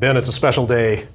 Ben, it's a special day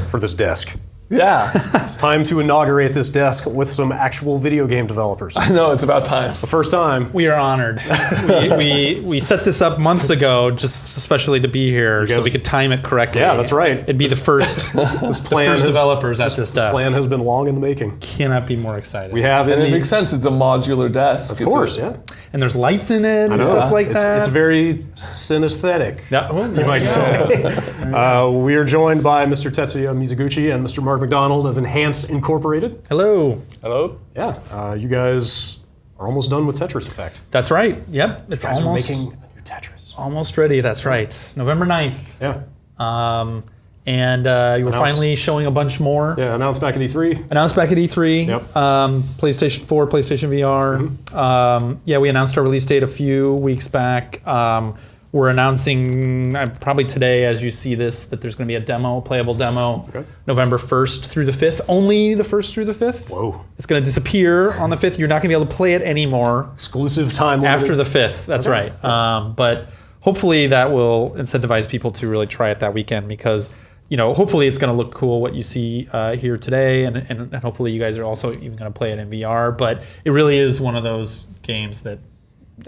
for this desk. Yeah. It's time to inaugurate this desk with some actual video game developers. I know, it's about time. It's the first time. We are honored. we set this up months ago, just especially to be here, so we could time it correctly. Yeah, that's right. It'd be the first, developers at this desk. Plan has been long in the making. Cannot be more excited. We have, and it makes sense. It's a modular desk. Of course, yeah. And there's lights in it and stuff like that. It's very synesthetic, you might say. We are joined by Mr. Tetsuya Mizuguchi and Mr. Mark MacDonald of Enhance Incorporated. Hello. Hello. Yeah, you guys are almost done with Tetris Effect. That's right. Yep, it's You guys almost are making a new Tetris. almost ready. That's right. November 9th. Yeah. And you were finally showing a bunch more. Yeah, announced back at E3. Announced back at E3. Yep. PlayStation 4, PlayStation VR. Yeah, we announced our release date a few weeks back. We're announcing probably today, as you see this, that there's going to be a demo, playable demo, November 1st through the 5th. Only the 1st through the 5th. Whoa. It's going to disappear on the 5th. You're not going to be able to play it anymore. Exclusive time limited. After the 5th. That's right. But hopefully that will incentivize people to really try it that weekend because, hopefully it's going to look cool what you see here today, and hopefully you guys are also even going to play it in VR. But it really is one of those games that,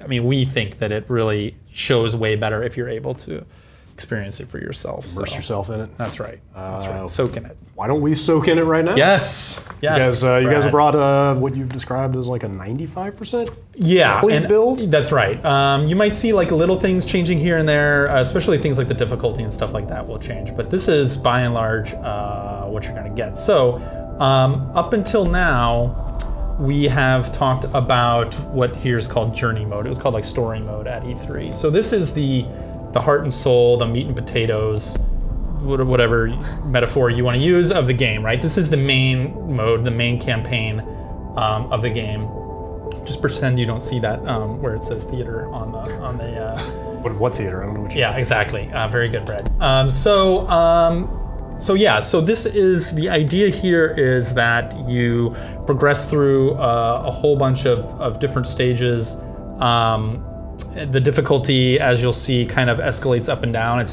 we think that it really shows way better if you're able to experience it for yourself. Immerse yourself in it. That's right. That's right. Soak in it. Why don't we soak in it right now? Yes. You guys have brought what you've described as like a 95% complete build? That's right. You might see like little things changing here and there, especially things like the difficulty and stuff like that will change. But this is by and large what you're going to get. So up until now, we have talked about what here's called journey mode. It was called like story mode at E3. So this is the heart and soul, the meat and potatoes, whatever metaphor you want to use of the game, right? This is the main mode, the main campaign of the game. Just pretend you don't see that where it says theater on the. What theater? I don't know what you. Yeah, exactly. Very good, Brad. So this is the idea here is that you progress through a whole bunch of different stages. The difficulty, as you'll see, kind of escalates up and down. It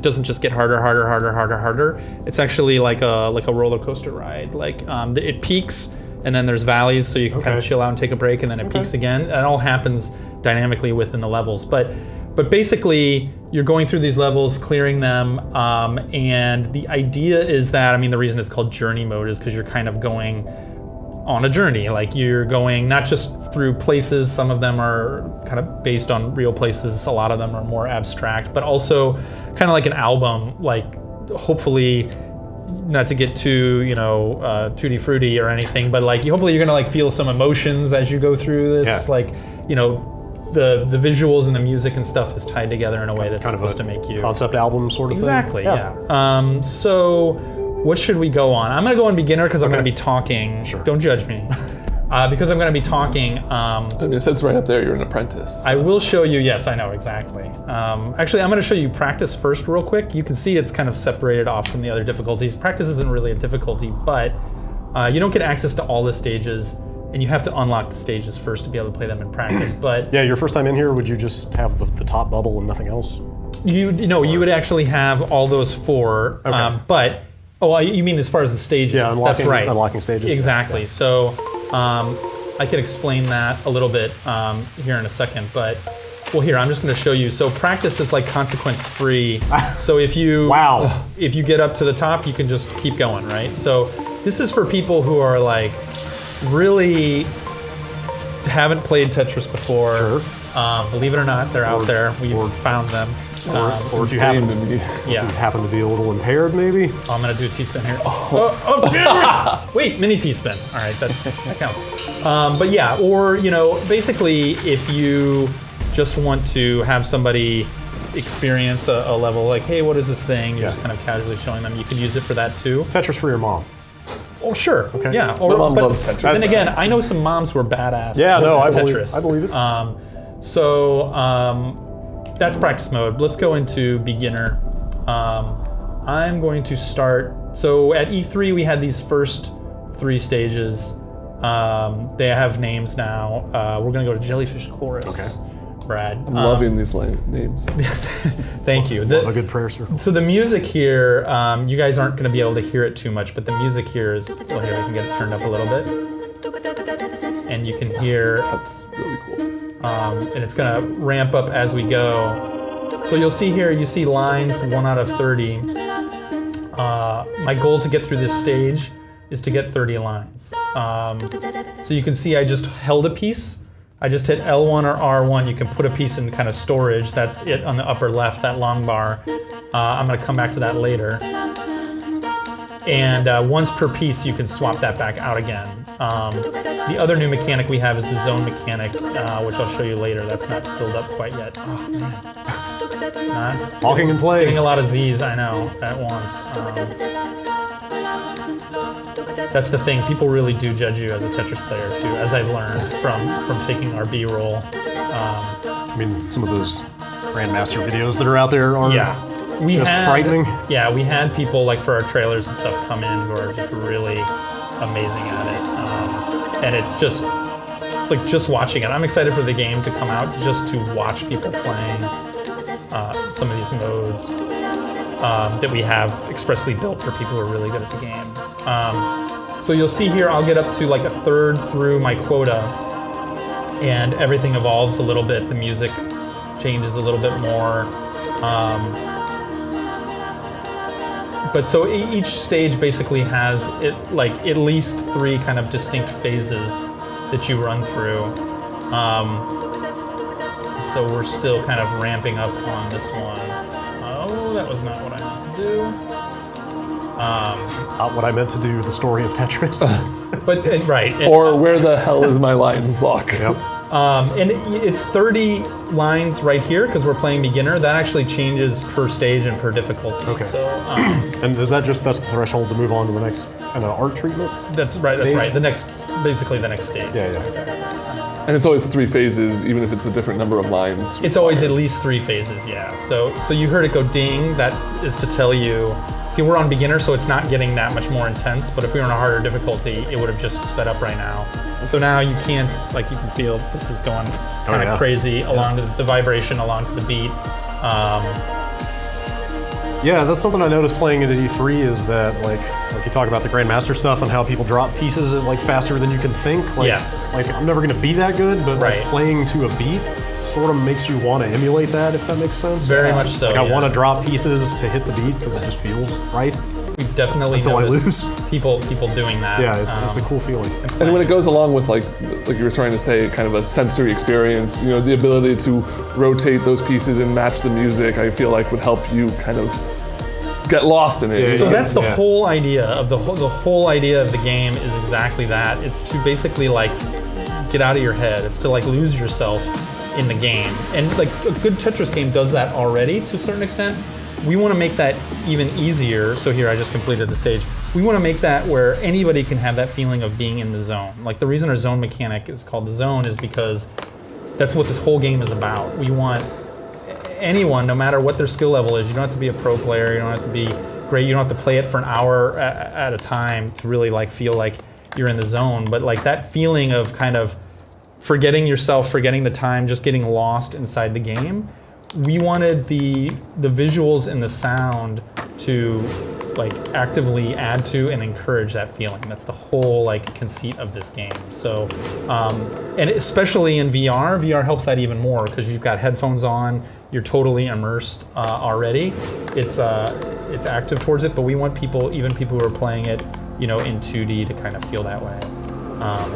doesn't just get harder. It's actually like a roller coaster ride. Like it peaks and then there's valleys, so you can kind of chill out and take a break, and then it peaks again. It all happens dynamically within the levels, but basically, you're going through these levels, clearing them, and the idea is that, the reason it's called journey mode is because you're kind of going on a journey. Like you're going not just through places, some of them are kind of based on real places, a lot of them are more abstract, but also kind of like an album, like hopefully, not to get too, tutti frutti or anything, but like hopefully you're gonna like feel some emotions as you go through this, the visuals and the music and stuff is tied together in a way that's kind supposed to make you concept album sort of exactly, thing. Yeah. So what should we go on? I'm going to go on beginner because I'm going to be talking. Sure. Don't judge me. Because I'm going to be talking. It says right up there you're an apprentice. So. I will show you. Yes, I know exactly. Actually, I'm going to show you practice first, real quick. You can see it's kind of separated off from the other difficulties. Practice isn't really a difficulty, but you don't get access to all the stages. And you have to unlock the stages first to be able to play them in practice. But yeah, your first time in here, would you just have the top bubble and nothing else? You would actually have all those four. Okay. You mean as far as the stages? Yeah, that's right. Unlocking stages. Exactly. Yeah. So I can explain that a little bit here in a second. But here I'm just going to show you. So practice is like consequence free. So if you if you get up to the top, you can just keep going, right? So this is for people who are like. Really haven't played Tetris before. Sure. Believe it or not, they're out there. We've found them. Or if you happen to be a little impaired, maybe. I'm gonna do a T-spin here. Wait, mini T-spin. All right, that counts. But yeah, or basically, if you just want to have somebody experience a level, like, hey, what is this thing? You're just kind of casually showing them. You can use it for that too. Tetris for your mom. Oh, sure. Okay. Yeah. My mom loves Tetris. Then again, I know some moms who are badass. Yeah, no, I Tetris. believe it. That's practice mode. Let's go into beginner. I'm going to start. So at E3, we had these first 3 stages. They have names now. We're going to go to Jellyfish Chorus. Okay. Brad. Loving these names. Thank you. Love a good prayer circle. So the music here, you guys aren't going to be able to hear it too much, but the music here is, well, here, I can get it turned up a little bit. And you can hear, That's really cool. and it's going to ramp up as we go. So you'll see here, you see lines 1 out of 30. My goal to get through this stage is to get 30 lines. So you can see I just held a piece. I just hit L1 or R1. You can put a piece in kind of storage. That's it on the upper left, that long bar. I'm going to come back to that later. And once per piece, you can swap that back out again. The other new mechanic we have is the zone mechanic, which I'll show you later. That's not filled up quite yet. Oh, man. Talking and playing. Getting a lot of Z's, I know, at once. That's the thing. People really do judge you as a Tetris player too, as I've learned from taking our B-roll. I mean, some of those Grandmaster videos that are out there are frightening. Yeah, we had people like for our trailers and stuff come in who are just really amazing at it, and it's just like just watching it. I'm excited for the game to come out just to watch people playing some of these modes that we have expressly built for people who are really good at the game. So you'll see here, I'll get up to like a third through my quota, and everything evolves a little bit. The music changes a little bit more. But so each stage basically has like at least 3 kind of distinct phases that you run through. So we're still kind of ramping up on this one. Oh, that was not what I meant to do. Not what I meant to do, the story of Tetris. But right. Or where the hell is my line block? Yep. And it's 30 lines right here because we're playing beginner. That actually changes per stage and per difficulty. Okay. So, and is that that's the threshold to move on to the next kind of art treatment? That's right. Stage? That's right. Basically the next stage. Yeah. And it's always 3 phases, even if it's a different number of lines. It's always at least 3 phases. Yeah. So you heard it go ding. That is to tell you. See, we're on beginner, so it's not getting that much more intense. But if we were on a harder difficulty, it would have just sped up right now. So now you can't, like, you can feel this is going kind of crazy along to the vibration, along to the beat. Yeah, that's something I noticed playing it at E3 is that, like you talk about the Grandmaster stuff and how people drop pieces is like faster than you can think. Like, Yes. Like I'm never going to be that good, but like, Right. playing to a beat sort of makes you want to emulate that, if that makes sense. Very much so. Like I yeah. want to drop pieces to hit the beat because it just feels right. We've definitely Until I noticed lose. people doing that. Yeah, it's a cool feeling. And when it goes along with like you were trying to say, kind of a sensory experience, the ability to rotate those pieces and match the music, I feel like would help you kind of get lost in it. So that's the whole idea of the whole idea of the game is exactly that. It's to basically like get out of your head. It's to like lose yourself in the game. And like a good Tetris game does that already to a certain extent. We want to make that even easier. So here I just completed the stage. We want to make that where anybody can have that feeling of being in the zone. Like the reason our zone mechanic is called the zone is because that's what this whole game is about. We want anyone, no matter what their skill level is, you don't have to be a pro player, you don't have to be great, you don't have to play it for an hour at a time to really like feel like you're in the zone. But like that feeling of kind of forgetting yourself, forgetting the time, just getting lost inside the game. We wanted the visuals and the sound to like actively add to and encourage that feeling. That's the whole like conceit of this game. So, and especially in VR, VR helps that even more because you've got headphones on, you're totally immersed already. It's active towards it, but we want people, even people who are playing it, in 2D to kind of feel that way.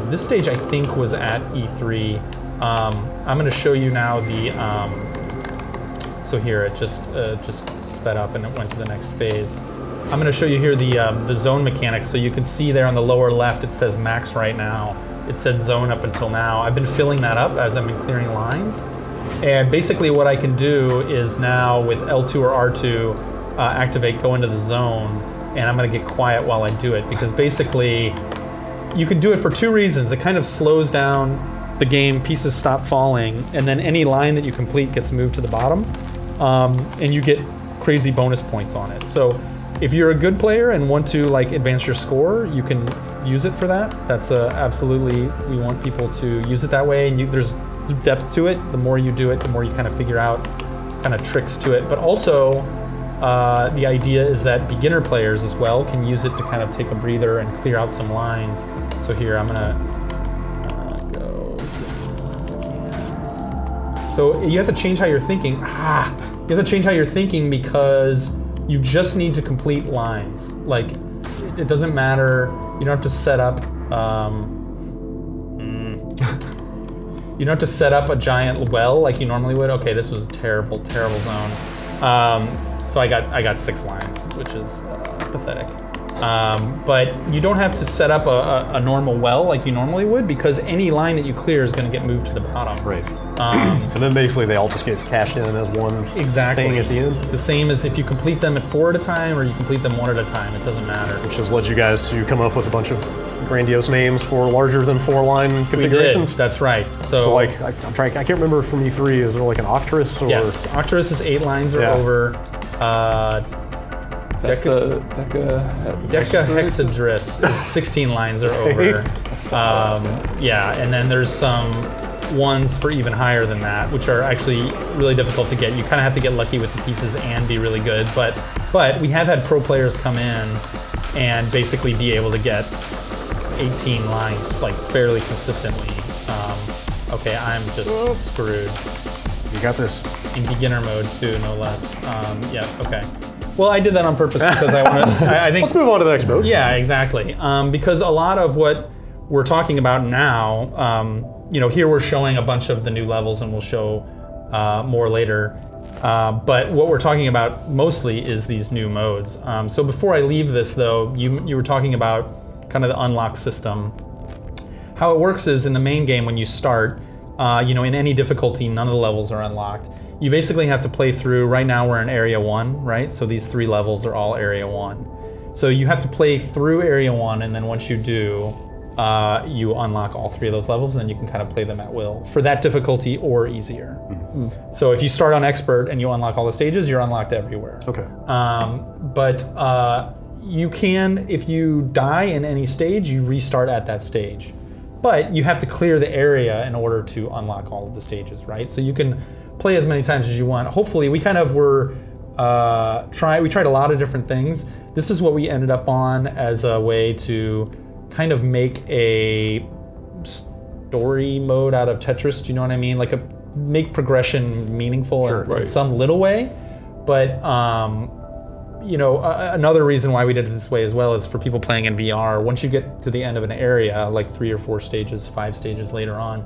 This stage I think was at E3. I'm going to show you now the. So here it just sped up and it went to the next phase. I'm going to show you here the zone mechanics. So you can see there on the lower left it says max right now. It said zone up until now. I've been filling that up as I've been clearing lines. And basically what I can do is now with L2 or R2 activate, go into the zone, and I'm going to get quiet while I do it because basically you can do it for 2 reasons. It kind of slows down the game, pieces stop falling, and then any line that you complete gets moved to the bottom, and you get crazy bonus points on it. So if you're a good player and want to like advance your score, you can use it for that. That's absolutely, we want people to use it that way. And there's depth to it. The more you do it, the more you kind of figure out kind of tricks to it. But also, the idea is that beginner players as well can use it to kind of take a breather and clear out some lines. So here I'm gonna go. So you have to change how you're thinking. You have to change how you're thinking because you just need to complete lines. Like, it doesn't matter. You don't have to set up. You don't have to set up a giant well like you normally would. Okay, this was a terrible, terrible zone. So I got 6 lines, which is pathetic. But you don't have to set up a normal well like you normally would because any line that you clear is going to get moved to the bottom. Right. And then basically they all just get cashed in as one thing at the end. The same as if you complete them at 4 at a time or you complete them 1 at a time. It doesn't matter. Which has led you guys to come up with a bunch of grandiose names for larger than 4-line configurations. We did. That's right. So like, I can't remember from E3, is there like an Octris? Or? Yes, Octris is 8 lines or over. DECAHEXATRIS is 16 lines or over. And then there's some ones for even higher than that, which are actually really difficult to get. You kind of have to get lucky with the pieces and be really good. But we have had pro players come in and basically be able to get 18 lines like fairly consistently. Okay, I'm just screwed. You got this. In beginner mode too, no less. Okay. Well, I did that on purpose because I want to. I think. Let's move on to the next mode. Yeah, exactly. Because a lot of what we're talking about now, here we're showing a bunch of the new levels, and we'll show more later. But what we're talking about mostly is these new modes. So before I leave this, though, you were talking about kind of the unlock system. How it works is in the main game when you start, in any difficulty, none of the levels are unlocked. You basically have to play through. Right now we're in Area 1, right? So these 3 levels are all Area 1. So you have to play through Area 1, and then once you do, you unlock all 3 of those levels, and then you can kind of play them at will for that difficulty or easier. Mm-hmm. So if you start on Expert and you unlock all the stages, you're unlocked everywhere. Okay. But you can, if you die in any stage, you restart at that stage. But you have to clear the area in order to unlock all of the stages, right? So you can play as many times as you want. Hopefully, we kind of were we tried a lot of different things. This is what we ended up on as a way to kind of make a story mode out of Tetris. Do you know what I mean? Like make progression meaningful in some little way. But another reason why we did it this way as well is for people playing in VR. Once you get to the end of an area, like 3 or 4 stages, 5 stages later on,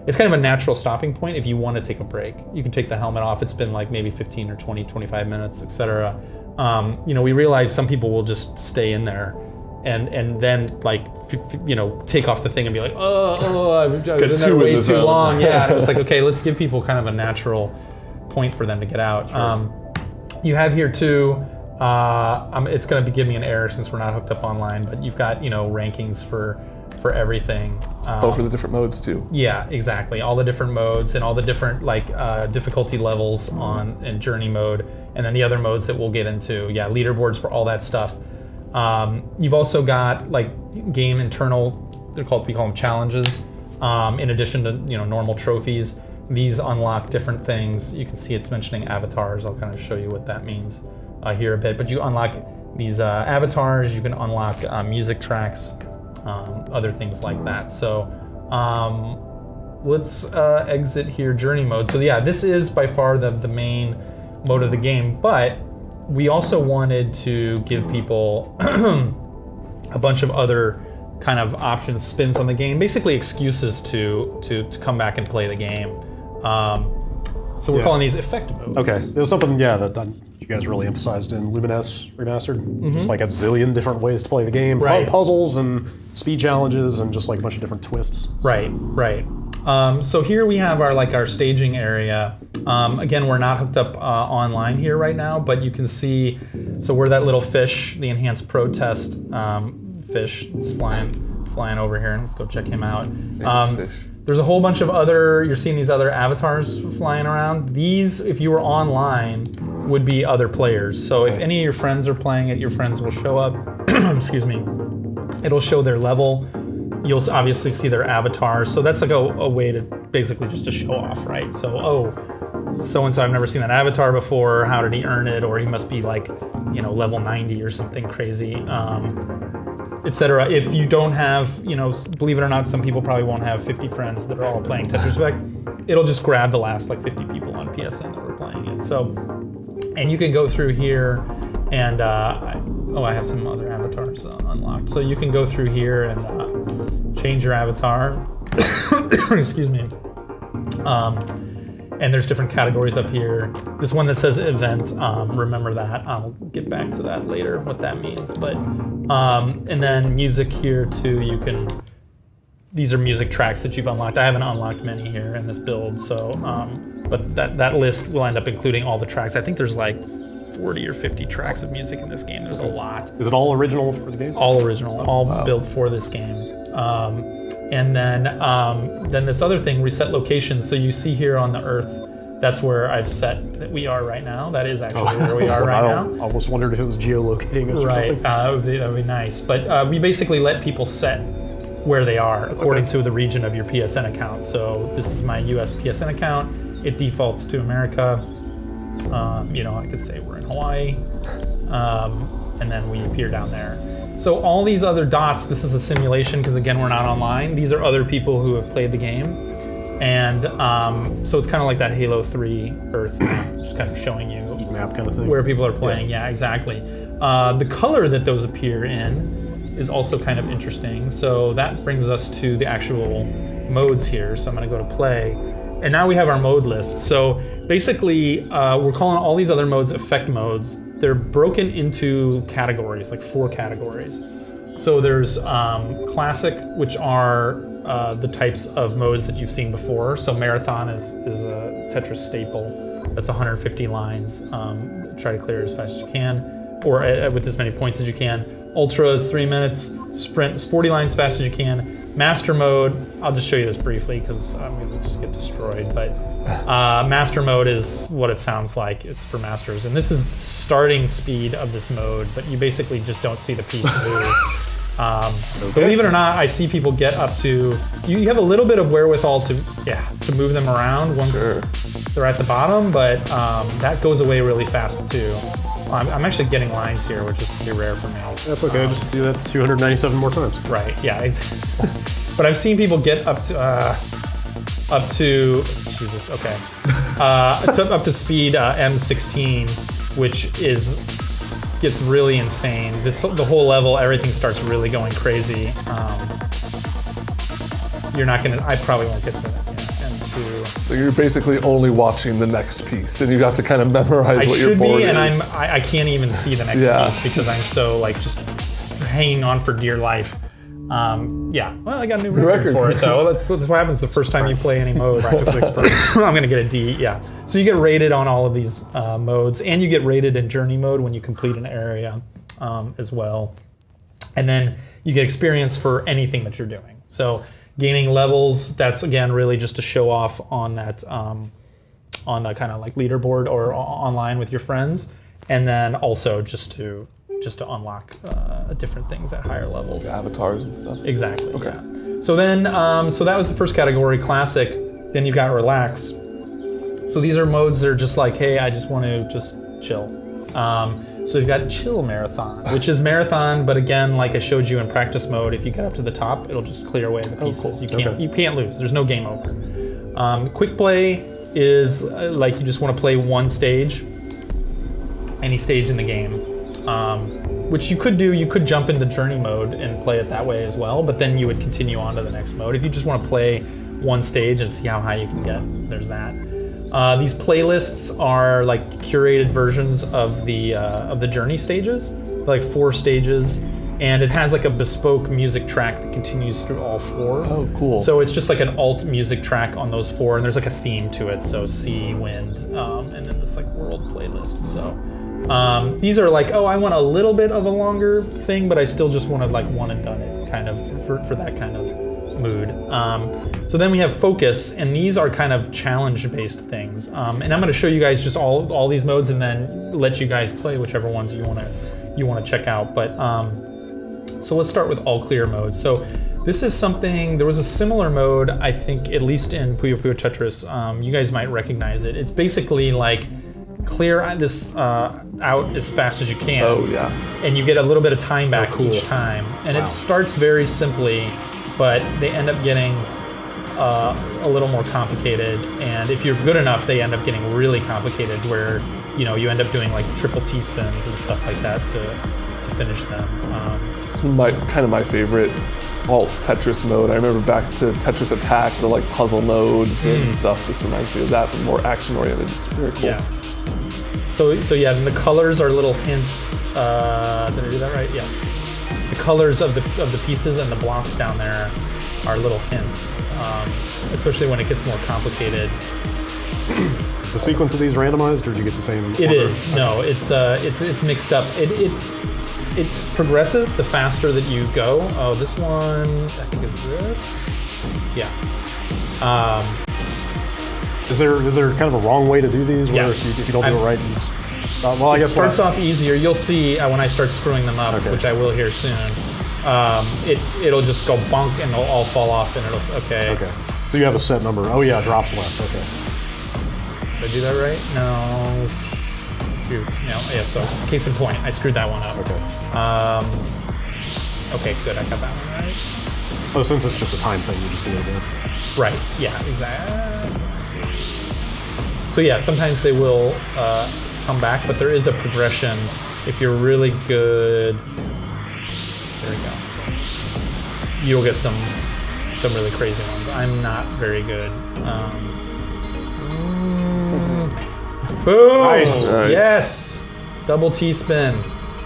it's kind of a natural stopping point if you want to take a break. You can take the helmet off. It's been like maybe 15 or 20, 25 minutes, etc. We realize some people will just stay in there and then take off the thing and be like, I was in there way too long. Yeah, and it was like, okay, let's give people kind of a natural point for them to get out. Sure. You have here too, it's going to give me an error since we're not hooked up online, but you've got, rankings for everything. For the different modes too. Yeah, exactly. All the different modes and all the different difficulty levels in journey mode, and then the other modes that we'll get into. Yeah, leaderboards for all that stuff. You've also got game internal. We call them challenges. In addition to normal trophies, these unlock different things. You can see it's mentioning avatars. I'll kind of show you what that means here a bit. But you unlock these avatars. You can unlock music tracks. Other things like that. So let's exit here journey mode. So yeah, this is by far the main mode of the game, but we also wanted to give people a bunch of other kind of options, spins on the game, basically excuses to come back and play the game. So we're calling these effect modes. Okay, there was something that you guys really emphasized in Lumines Remastered. Just like a zillion different ways to play the game, puzzles and speed challenges and just like a bunch of different twists. Right. So here we have our staging area. Again, we're not hooked up online here right now, but you can see, so we're that little fish, the enhanced protest fish. It's flying over here, and let's go check him out. Fish. There's a whole bunch of you're seeing these other avatars flying around. These, if you were online, would be other players. So if any of your friends are playing it, your friends will show up. Excuse me. It'll show their level. You'll obviously see their avatars. So that's like a way to basically just to show off, right? So, so-and-so, I've never seen that avatar before. How did he earn it? Or he must be like, level 90 or something crazy, etc. If you don't have, believe it or not, some people probably won't have 50 friends that are all playing Tetris Effect. It'll just grab the last like 50 people on PSN that were playing it. So, and you can go through here and, I have some other avatars unlocked. So you can go through here and change your avatar. Excuse me. And there's different categories up here. This one that says event, remember that. I'll get back to that later, what that means. But and then music here too, these are music tracks that you've unlocked. I haven't unlocked many here in this build, so, but that list will end up including all the tracks. I think there's like 40 or 50 tracks of music in this game. There's a lot. Is it all original for the game? All original, all built for this game. And then this other thing, reset locations. So you see here on the Earth, that's where I've set that we are right now. That is actually where we are right now. I almost wondered if it was geolocating us or something. That would be nice. But we basically let people set where they are according to the region of your PSN account. So this is my US PSN account. It defaults to America. I could say we're in Hawaii. And then we appear down there. So all these other dots, this is a simulation because again, we're not online. These are other people who have played the game. And so it's kind of like that Halo 3 Earth map, just kind of showing you Heat map kind of thing. Where people are playing. Yeah, exactly. The color that those appear in is also kind of interesting. So that brings us to the actual modes here. So I'm going to go to play. And now we have our mode list. So basically, we're calling all these other modes effect modes. They're broken into categories, like 4 categories. So there's classic, which are the types of modes that you've seen before. So marathon is a Tetris staple. That's 150 lines. Try to clear as fast as you can, or with as many points as you can. Ultra is 3 minutes. Sprint is 40 lines as fast as you can. Master mode, I'll just show you this briefly because I'm going to just get destroyed. But master mode is what it sounds like. It's for masters. And this is starting speed of this mode, but you basically just don't see the piece move. Believe it or not, I see people get up to, you have a little bit of wherewithal to move them around once they're at the bottom, but that goes away really fast too. I'm actually getting lines here, which is pretty rare for me. That's okay, just do that 297 more times. Right, yeah. But I've seen people get up to Jesus, okay. Up to speed M16, which gets really insane. The whole level, everything starts really going crazy. I probably won't get to M2. So you're basically only watching the next piece, and you have to kind of memorize what your board is. And I can't even see the next piece because I'm so just hanging on for dear life. Well, I got a new record for it though. That's what happens the first time you play any mode. I'm gonna get a D. Yeah. So you get rated on all of these modes, and you get rated in journey mode when you complete an area as well. And then you get experience for anything that you're doing. So gaining levels, that's again really just to show off on that on the kind of like leaderboard or online with your friends, and then also just to unlock different things at higher levels. Like avatars and stuff. Exactly. Okay. Yeah. So then, so that was the first category, classic. Then you've got relax. So these are modes that are just like, hey, I just want to just chill. So you've got chill marathon, which is marathon, but again, like I showed you in practice mode, if you get up to the top, it'll just clear away the pieces. Cool. You can't lose. There's no game over. Quick play is like you just want to play one stage, any stage in the game. Which you could do. You could jump into journey mode and play it that way as well, but then you would continue on to the next mode. If you just want to play one stage and see how high you can get, there's that. These playlists are like curated versions of the journey stages, like 4 stages, and it has like a bespoke music track that continues through all 4. Oh, cool. So it's just like an alt music track on those 4, and there's like a theme to it. So sea, wind, and then this like world playlist. So. These are like, I want a little bit of a longer thing, but I still just want to like one and done it kind of for that kind of mood. So then we have focus, and these are kind of challenge-based things. And I'm going to show you guys just all these modes, and then let you guys play whichever ones you want to check out. But so let's start with all clear mode. So This is something, there was a similar mode, I think, at least in Puyo Puyo Tetris. You guys might recognize it. It's basically like clear this out as fast as you can. Oh, yeah. And you get a little bit of time back each time. And it starts very simply, but they end up getting a little more complicated. And if you're good enough, they end up getting really complicated where, you end up doing like triple T-spins and stuff like that to finish them. It's kind of my favorite alt Tetris mode. I remember back to Tetris Attack, the like puzzle modes and stuff. This reminds me of that, but more action oriented. It's very cool. Yes. So yeah, and the colors are little hints. Did I do that right? Yes. The colors of the pieces and the blocks down there are little hints, especially when it gets more complicated. Is the sequence of these randomized, or do you get the same? It is. No, it's mixed up. It progresses the faster that you go. Oh, this one I think is this. Yeah. Is there kind of a wrong way to do these? Where Yes. if you don't do it right, you just stop? Well, I guess It starts off easier. You'll see when I start screwing them up, Okay. which I will here soon. It'll just go bonk and it'll all fall off, and it'll okay. Okay. So you have a set number. Oh yeah, drops left. Okay. Did I do that right? No. Shoot. No. Yeah. So case in point, I screwed that one up. Okay. Okay. Good. I got that one right. Oh, since it's just a time thing, you just do it again. Right. Yeah. Exactly. So yeah, sometimes they will come back, but there is a progression. If you're really good, there we go. You'll get some really crazy ones. I'm not very good. Boom! Nice. Yes. Double T spin.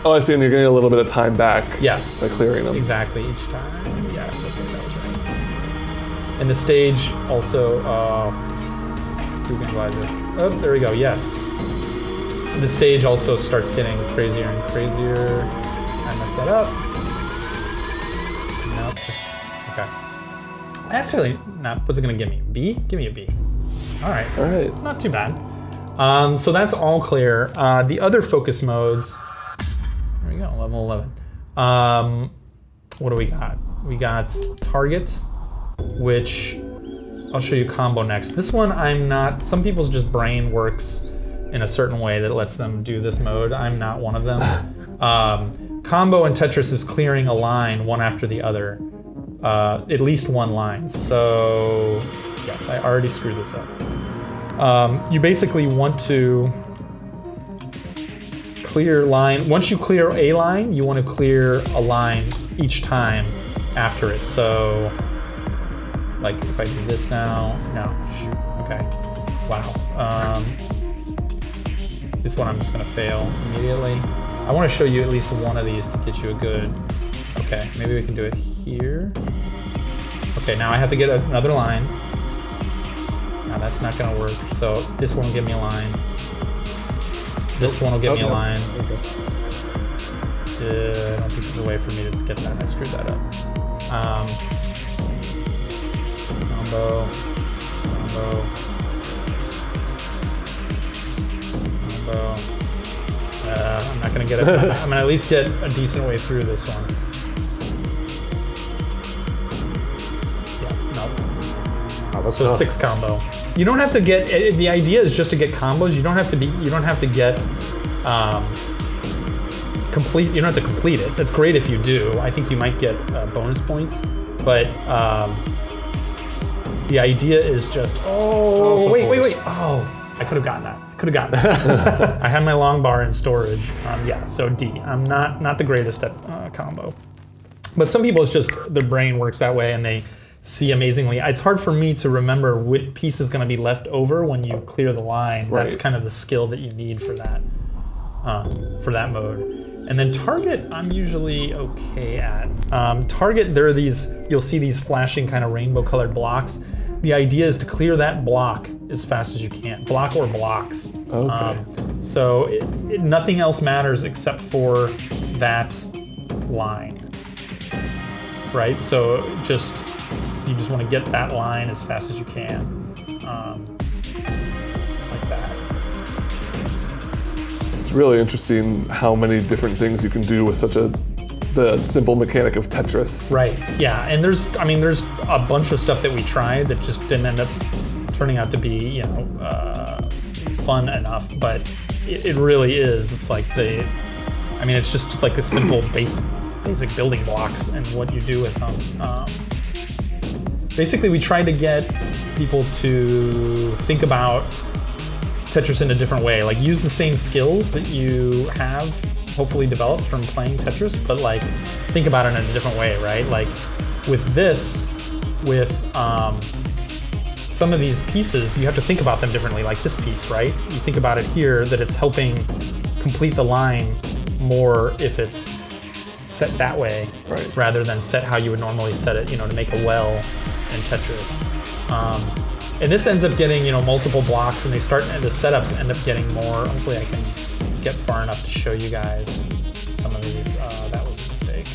Oh, I see, and you're getting a little bit of time back Yes. by clearing them. Exactly each time. Yes. Okay, that was right. And the stage also. Oh, there we go. Yes. The stage also starts getting crazier and crazier. I messed that up. Nope. Just okay. Actually, what's it gonna give me? B? Give me a B. All right. All right. Not too bad. So that's all clear. The other focus modes. There we go. Level 11. What do we got? We got target, which I'll show you combo next. This one I'm not, some people's just brain works in a certain way that lets them do this mode. I'm not one of them. Combo in Tetris is clearing a line one after the other. At least one line. So yes, I already screwed this up. You basically want to clear line. Once you clear a line, you want to clear a line each time after it. So like if I do this now, no, shoot, okay, wow. This one I'm just gonna fail immediately. I wanna show you at least one of these to get you a good, okay, maybe we can do it here. Okay, now I have to get another line. Now that's not gonna work, so this one will give me a line. This one will give me a line. I don't think there's a way for me to get that, I screwed that up. Combo. I'm not gonna get it. I'm gonna at least get a decent way through this one. Yeah, no. Oh, that's So tough. 6 combo. You don't have to get. The idea is just to get combos. You don't have to be. You don't have to get complete. You don't have to complete it. That's great if you do. I think you might get bonus points, but. The idea is just, wait. Oh, I could have gotten that. I had my long bar in storage. Yeah, so D. I'm not the greatest at combo. But some people, it's just their brain works that way and they see amazingly. It's hard for me to remember which piece is going to be left over when you clear the line. Right. That's kind of the skill that you need for that mode. And then target, I'm usually okay at. Target, there are these, you'll see these flashing kind of rainbow colored blocks. The idea is to clear that block as fast as you can. Block or blocks. Okay. So nothing else matters except for that line. Right? So you just want to get that line as fast as you can. Like that. It's really interesting how many different things you can do with such a the simple mechanic of Tetris. Right. Yeah. And there's a bunch of stuff that we tried that just didn't end up turning out to be, fun enough. But it really is. It's like it's just like a simple basic building blocks and what you do with them. Basically, we tried to get people to think about Tetris in a different way, like use the same skills that you have hopefully developed from playing Tetris, but like think about it in a different way, right? Like with some of these pieces, you have to think about them differently, like this piece, right? You think about it here that it's helping complete the line more if it's set that way, right, rather than set how you would normally set it, to make a well in Tetris. And this ends up getting, multiple blocks, and the setups end up getting more. Hopefully I can get far enough to show you guys some of these. That was a mistake.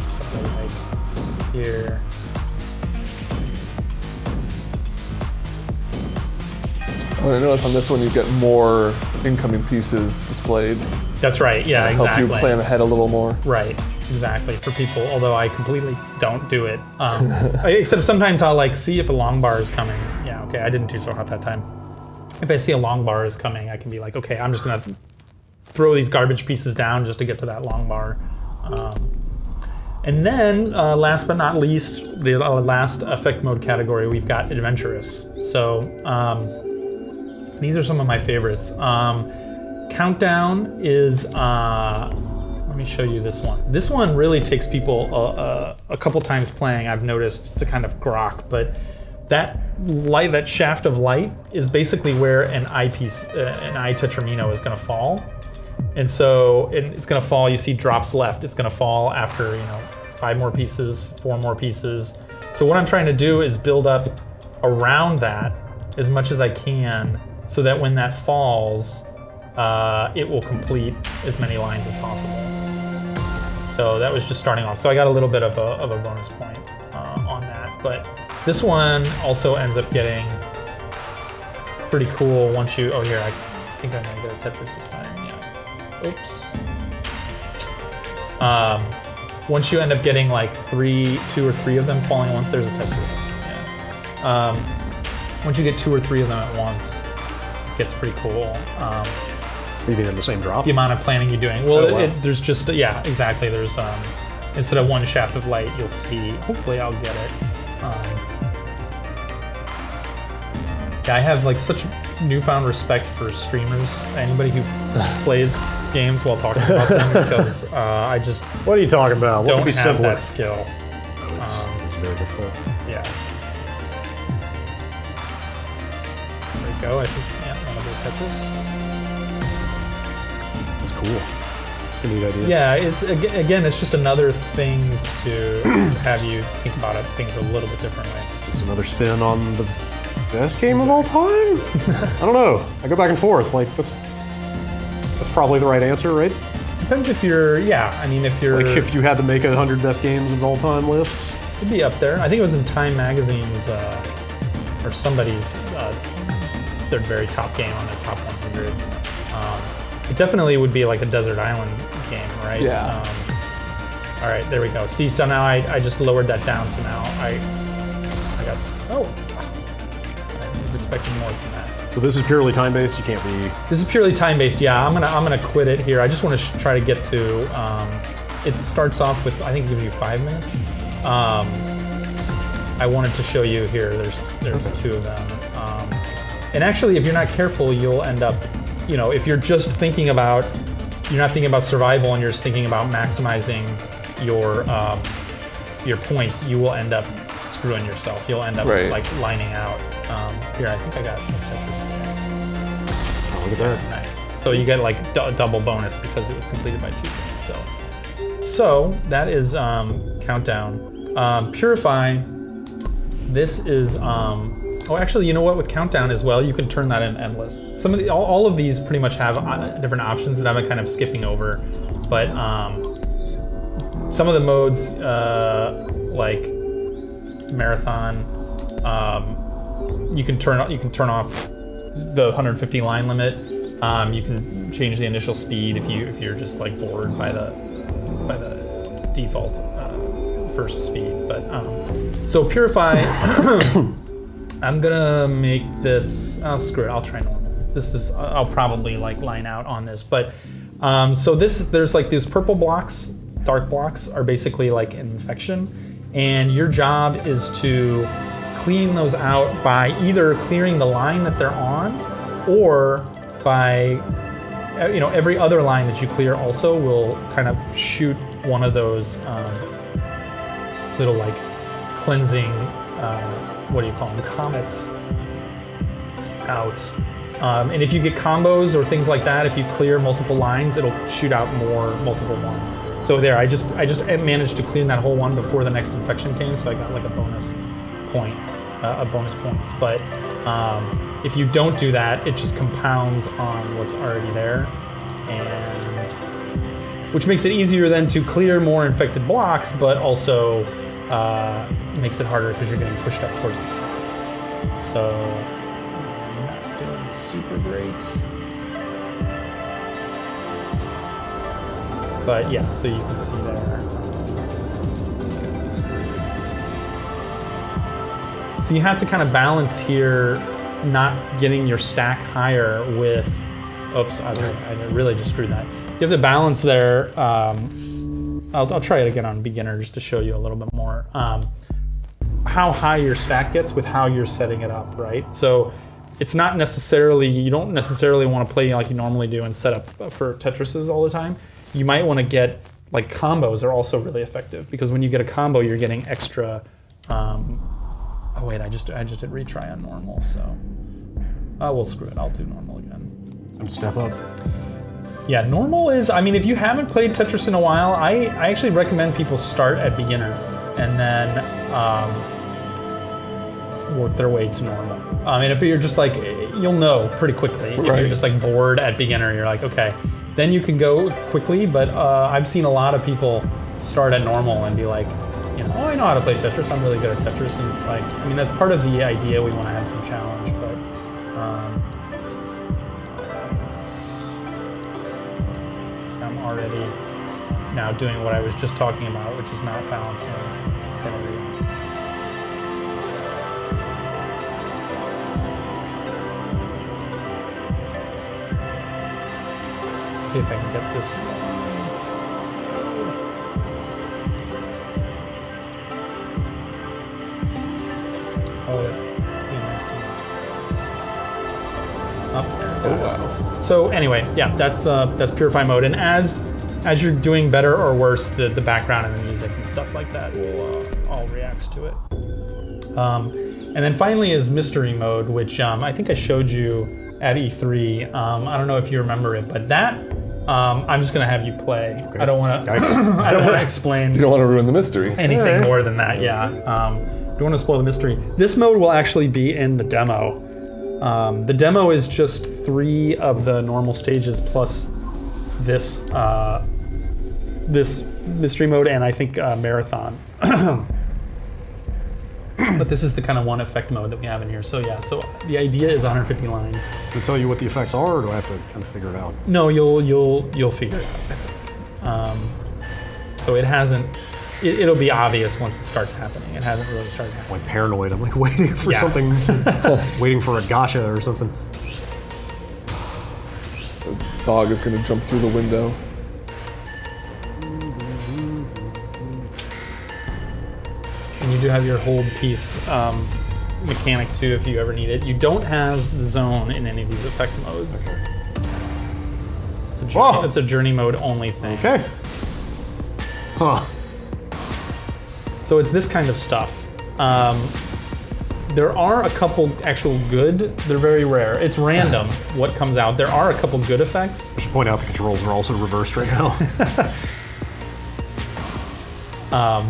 So like here. Well, I noticed on this one you get more incoming pieces displayed. That's right, yeah, exactly. Help you plan ahead a little more. Right, exactly, for people, although I completely don't do it. Except sometimes I'll like see if a long bar is coming. Yeah, okay, I didn't do so hot that time. If I see a long bar is coming, I can be like, okay, I'm just gonna throw these garbage pieces down just to get to that long bar. And then, last but not least, the last effect mode category, we've got adventurous. So, these are some of my favorites. Countdown is, let me show you this one. This one really takes people a couple times playing, I've noticed, to kind of grok, but that shaft of light is basically where an eyepiece, an eye tetramino is gonna fall. And so it's gonna fall, you see drops left, it's gonna fall after 5 more pieces, 4 more pieces. So what I'm trying to do is build up around that as much as I can, so that when that falls, it will complete as many lines as possible. So that was just starting off. So I got a little bit of a bonus point on that. But this one also ends up getting pretty cool once you, here, I think I'm gonna get a Tetris this time, yeah. Oops. Once you end up getting like 2 or 3 of them falling at once, there's a Tetris, yeah. Once you get 2 or 3 of them at once, gets pretty cool. Even in the same drop? The amount of planning you're doing. Well, there's just, yeah, exactly. There's, instead of one shaft of light, you'll see, hopefully I'll get it. Yeah, I have like such newfound respect for streamers, anybody who plays games while talking about them, because I just What are you talking about? What don't could be have simpler? that skill. No, it's very difficult. Yeah. There we go, I think, yeah, another Tetris. It's cool. It's a neat idea. Yeah, it's again, it's just another thing to have you think about it, things a little bit differently. It's just another spin on the best game of all time? I don't know. I go back and forth. Like, that's probably the right answer, right? Depends if you're, if you're... Like, if you had to make 100 best games of all time lists? It'd be up there. I think it was in Time Magazine's, or somebody's, their very top game on the top 100. It definitely would be like a Desert Island game, right? Yeah. All right, there we go. See, so now I just lowered that down, so now I got, I was expecting more from that. So this is purely time-based. You can't be. This is purely time-based. Yeah, I'm gonna quit it here. I just want to try to get to. It starts off with, I think it gives you 5 minutes. I wanted to show you here. There's 2 of them. And actually, if you're not careful, you'll end up, if you're just thinking about, you're not thinking about survival and you're just thinking about maximizing your points, you will end up screwing yourself. You'll end up like lining out. Here, I think I got Tetris here. Oh, look at that. Nice. So you get like a double bonus because it was completed by 2 things. So that is Countdown. Purify. This is. Oh, actually, you know what? With Countdown as well, you can turn that in endless. Some of all of these pretty much have different options that I'm kind of skipping over, but some of the modes, like Marathon, you can turn off the 150 line limit. You can change the initial speed if you're just like bored by the default first speed. But so purify. I'm gonna make this. Oh, screw it. I'll try normal. I'll probably like line out on this, but so there's like these purple blocks, dark blocks are basically like an infection, and your job is to clean those out by either clearing the line that they're on, or by every other line that you clear also will kind of shoot one of those little like cleansing what do you call them, comets out. And if you get combos or things like that, if you clear multiple lines, it'll shoot out multiple ones. So there, I just managed to clean that whole one before the next infection came, so I got like a bonus points. But if you don't do that, it just compounds on what's already there, and which makes it easier then to clear more infected blocks, but also makes it harder because you're getting pushed up towards the top. So not doing super great. But yeah, so you can see there. So you have to kind of balance here, not getting your stack higher with, oops, I really just screwed that. You have to balance there. I'll try it again on beginner just to show you a little bit more. How high your stack gets with how you're setting it up, right? So it's not necessarily, you don't necessarily want to play like you normally do and set up for Tetrises all the time. You might want to get, like combos are also really effective, because when you get a combo, you're getting extra, oh wait, I just hit retry on normal, so. Well, screw it, I'll do normal again. And step up. Yeah, normal is, I mean, if you haven't played Tetris in a while, I actually recommend people start at beginner and then work their way to normal. I mean, if you're just like, you'll know pretty quickly. If you're just like bored at beginner, you're like, okay, then you can go quickly, but I've seen a lot of people start at normal and be like, oh, I know how to play Tetris, I'm really good at Tetris, and it's like, I mean, that's part of the idea, we want to have some challenge, but I'm already now doing what I was just talking about, which is not balancing. Let's see if I can get this one. Oh, it's being nice to me. Up there. Oh wow. So anyway, yeah, that's purify mode, and as you're doing better or worse, the background and the music and stuff like that will all reacts to it. And then finally is mystery mode, which I think I showed you at E3. I don't know if you remember it, but that I'm just gonna have you play. Okay. I don't want to explain. You don't want to ruin the mystery. Anything more than that, yeah. Don't want to spoil the mystery. This mode will actually be in the demo. The demo is just 3 of the normal stages plus this this mystery mode and I think marathon. But this is the kind of one effect mode that we have in here. So yeah, so the idea is 150 lines. Does it tell you what the effects are, or do I have to kind of figure it out? No, you'll figure it out, I think. So it hasn't. It'll be obvious once it starts happening. It hasn't really started happening. I'm like paranoid. I'm like waiting for something, waiting for a gacha or something. The dog is going to jump through the window. And you do have your hold piece mechanic too if you ever need it. You don't have the zone in any of these effect modes. Okay. It's a journey mode only thing. Okay. Huh. So it's this kind of stuff. There are a couple actual good, they're very rare. It's random what comes out. There are a couple good effects. I should point out the controls are also reversed right now.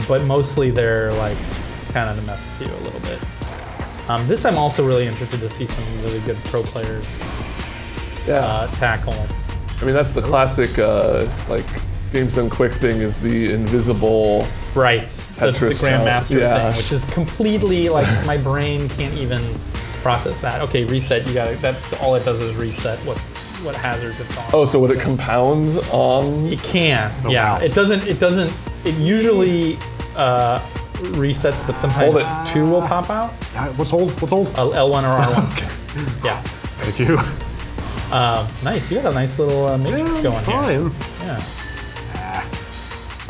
But mostly they're like kind of to mess with you a little bit. This I'm also really interested to see some really good pro players tackle. I mean, that's the classic like games done quick thing is the invisible right Tetris the Grandmaster thing, which is completely like my brain can't even process that. Okay, reset. You got that. All it does is reset what hazards have gone. Oh, so would it compound on? It can. Oh, yeah. wow. It doesn't. It usually resets, but sometimes Hold it. 2 will pop out. What's hold? L1 or R1. Yeah. Thank you. Nice. You got a nice little matrix going here. Fine. Yeah.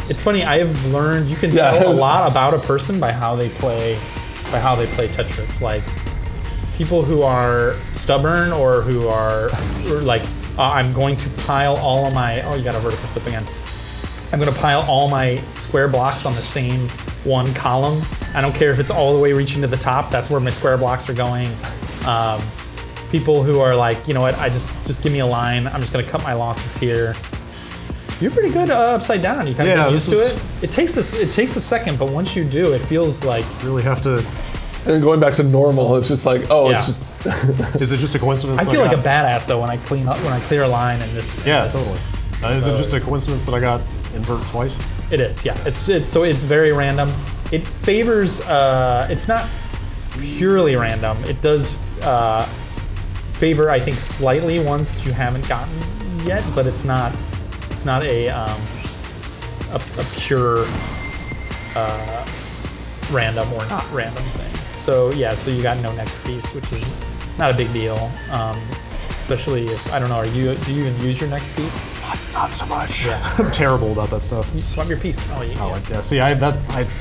It's funny. I have learned you can Yeah, tell a lot about a person by how they play Tetris. Like people who are stubborn or who are like, I'm going to pile all of my. Oh, you got a vertical flip again. I'm going to pile all my square blocks on the same one column. I don't care if it's all the way reaching to the top. That's where my square blocks are going. People who are like, you know what? I just give me a line. I'm just going to cut my losses here. You're pretty good upside down. You kind of get used to it. It takes a second, but once you do, it feels like Really have to. And then going back to normal, it's just like, oh, it's just. Is it just a coincidence? I feel like a badass though when I clear a line in this. Yeah, totally. Is it just a coincidence that I got invert twice? It is. Yeah. It's very random. It favors. It's not purely random. It does favor, I think, slightly ones that you haven't gotten yet, but it's not. It's not a pure random or not random thing. So yeah, so you got no next piece, which is not a big deal. Especially if, I don't know, do you even use your next piece? Not so much. Yeah. I'm terrible about that stuff. You swap your piece. Oh, Yeah. See, I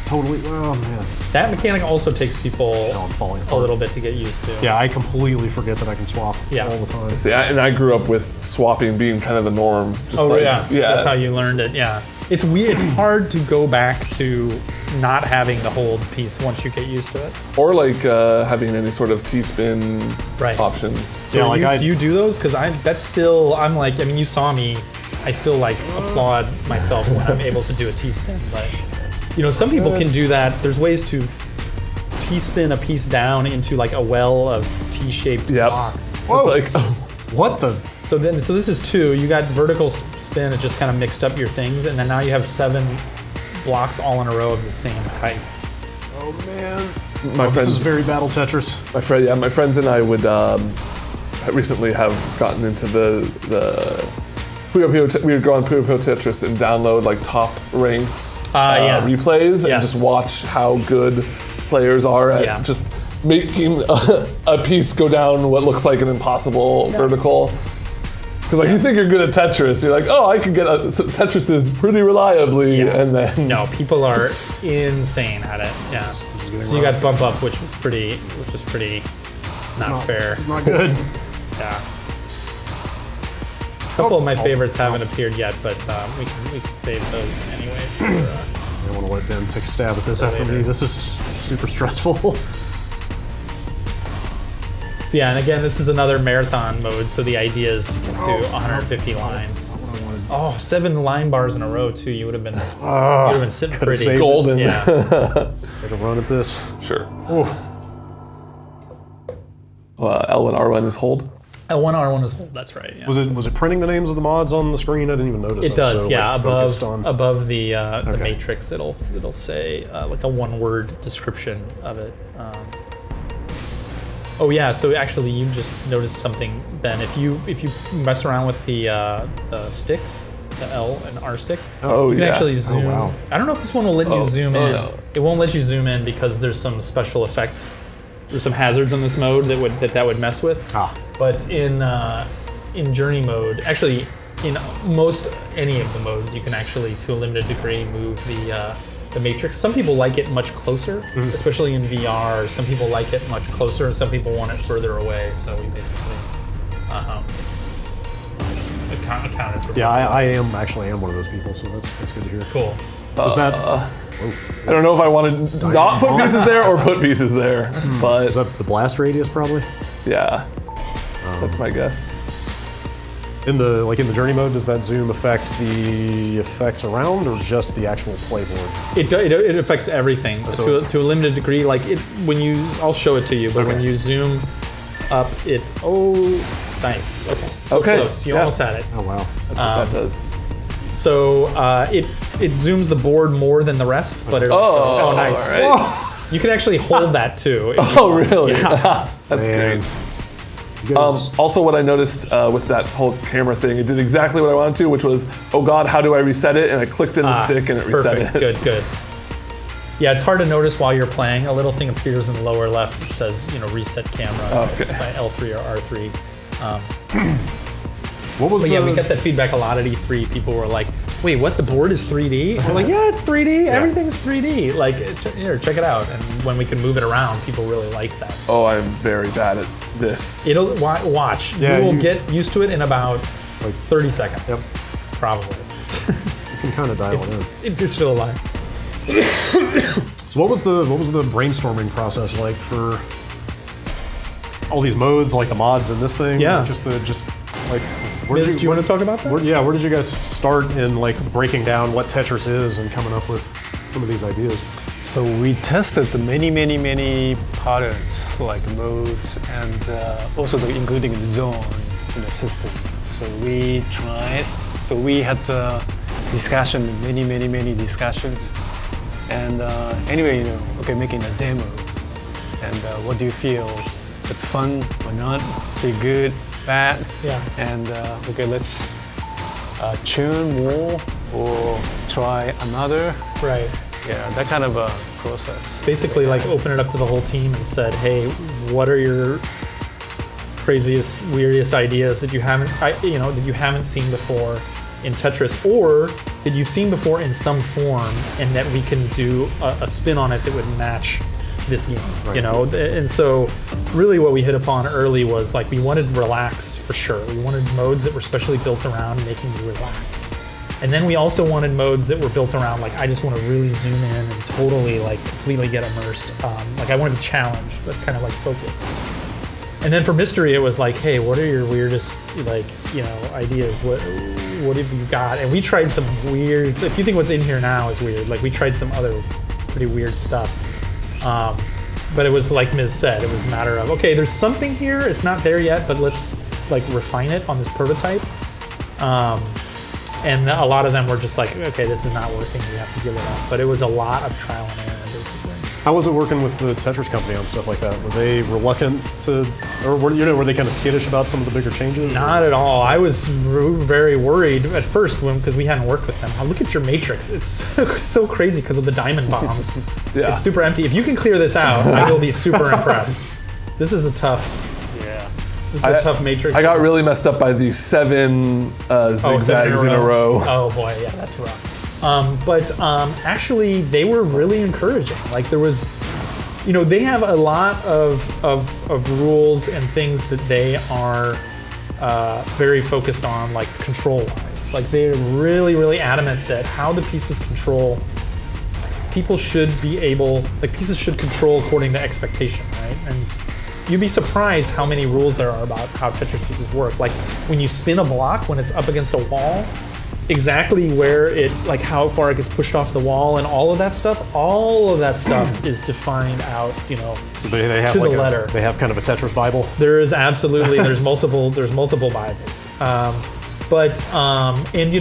totally. Oh man. That mechanic also takes people I'm falling a apart. little bit to get used to. Yeah, I completely forget that I can swap Yeah. all the time. See, I grew up with swapping being kind of the norm. Just Oh like, yeah. That's how you learned it. Yeah. It's weird. It's hard to go back to not having the hold piece once you get used to it. Or like having any sort of T-spin Right. options. So Yeah, like do you do those? Because I'm like, I mean, you saw me. I still like applaud myself when I'm able to do a T-spin. But you know, some people can do that. There's ways to T-spin a piece down into like a well of T-shaped Yep. blocks. It's like, What the? So this is 2. You got vertical spin. It just kind of mixed up your things, and then now you have 7 blocks all in a row of the same type. Oh man. my This friends, is very battle Tetris. my friends and I would recently have gotten into the we would go on Puyo Puyo Tetris and download like top ranked Yeah. replays and Yes. just watch how good players are at just making a piece go down what looks like an impossible vertical. Because like you think you're good at Tetris, you're like, oh, I can get Tetrises pretty reliably, and then No, people are insane at it. Yeah. is getting So you got rough. bump up, which was pretty not fair. It's not good. Yeah. A couple of my favorites haven't appeared yet, but we can save those anyway. I want to let Ben take a stab at this after later. me. This is just super stressful. So yeah, and again, this is another marathon mode. So the idea is to get to 150 lines. Oh, 7 line bars in a row too. You would have been sitting could've pretty saved it. golden. Yeah. Take a run at this. Sure. Ooh. L1 R1 is hold. L1 R1 is hold. That's right. Yeah. Was it printing the names of the mods on the screen? I didn't even notice. It I was does, so, yeah. like, focused on. Above the matrix, it'll say like a 1-word description of it. Oh yeah, so actually you just noticed something, Ben. If you mess around with the sticks, the L and R stick, Oh, you can yeah. actually zoom. wow. I don't know if this one will let you zoom in. no. It won't let you zoom in because there's some special effects. There's some hazards in this mode that would mess with. But in journey mode, actually in most any of the modes, you can actually, to a limited degree, move the matrix. Some people like it much closer, especially in VR. Some people like it much closer, and some people want it further away. So we basically accounted for. Yeah, I am one of those people, so that's good to hear. Cool. Is that I don't know if I want to not put pieces there or put pieces there, but is that the blast radius probably? yeah, that's my guess. In the journey mode, does that zoom affect the effects around or just the actual playboard? It affects everything to a limited degree. Like I'll show it to you, but when you zoom up, nice. Okay. So Okay, close. You yeah. almost had it. Oh wow. That's what that does. So it zooms the board more than the rest, but Oh, nice. Right. You can actually hold that too. Oh, really? Yeah. That's Man. great. You guys, Also, what I noticed with that whole camera thing, it did exactly what I wanted to, which was, oh God, how do I reset it? And I clicked in the stick and it reset Perfect. it. Good. Yeah, it's hard to notice while you're playing. A little thing appears in the lower left that says, reset camera by L3 or R3. what was But the? yeah, we got that feedback a lot at E3. People were like, wait, what? The board is 3D? We're like, yeah, it's 3D. Everything's 3D. Like, here, check it out. And when we can move it around, people really like that. Oh, I'm very bad at this. It'll watch. Yeah, you will you- get used to it in about Like 30 seconds. Yep. Probably. You can kind of dial it in. If you're still alive. So what was the brainstorming process like for all these modes, like the mods in this thing? Yeah. Just like. Miz, do you want to talk about that? Where did you guys start in like breaking down what Tetris is and coming up with some of these ideas? So we tested many patterns like modes and also including the zone in the system. So we tried. So we had discussion, many discussions. And anyway, making a demo. And what do you feel? It's fun or not? Pretty good, bad? Yeah. And let's tune more or try another. Right. Yeah, that kind of a process. Basically, like open it up to the whole team and said, hey, what are your craziest, weirdest ideas that you haven't seen before in Tetris, or that you've seen before in some form, and that we can do a spin on it that would match this game, And so really what we hit upon early was like we wanted relax for sure. We wanted modes that were specially built around making you relax. And then we also wanted modes that were built around like I just want to really zoom in and totally like completely get immersed. Like I wanted a challenge. That's kind of like focus. And then for mystery, it was like, hey, what are your weirdest ideas? What have you got? And we tried some weird. If you think what's in here now is weird, like we tried some other pretty weird stuff. But it was like Miz said, it was a matter of, okay, there's something here, it's not there yet, but let's like refine it on this prototype. And a lot of them were just like, okay, this is not working, we have to give it up. But it was a lot of trial and error, basically. How was it working with the Tetris company on stuff like that? Were they reluctant to, or were they kind of skittish about some of the bigger changes? Not at all. I was very worried at first because we hadn't worked with them. Oh, look at your matrix. It's so crazy because of the diamond bombs. Yeah. It's super empty. If you can clear this out, I will be super impressed. This is a tough matrix. I got really messed up by the 7 zigzags in a row. Oh boy, yeah, that's rough. But actually, they were really encouraging. Like there was, they have a lot of rules and things that they are very focused on, like control-wise. Like they're really adamant that how the pieces control, pieces should control according to expectation, right? And you'd be surprised how many rules there are about how Tetris pieces work. Like when you spin a block, when it's up against a wall, exactly where like how far it gets pushed off the wall and all of that stuff is defined out, So they have to like the letter. They have kind of a Tetris Bible. There is absolutely, there's multiple Bibles. And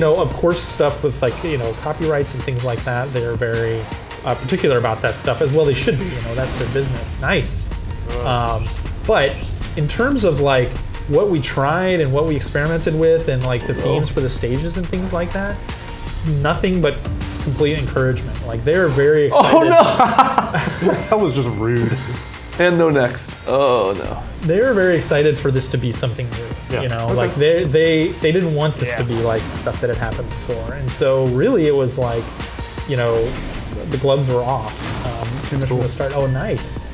of course stuff with like, copyrights and things like that, they're very particular about that stuff, as well they should be, that's their business. Nice. But in terms of like what we tried and what we experimented with and like the themes for the stages and things like that, nothing but complete encouragement. Like they're very excited. Oh no! That was just rude. And no next. Oh no. They're very excited for this to be something new. Yeah. Like they didn't want this to be like stuff that had happened before. And so really it was like, the gloves were off. Pretty much from the start. Oh, nice.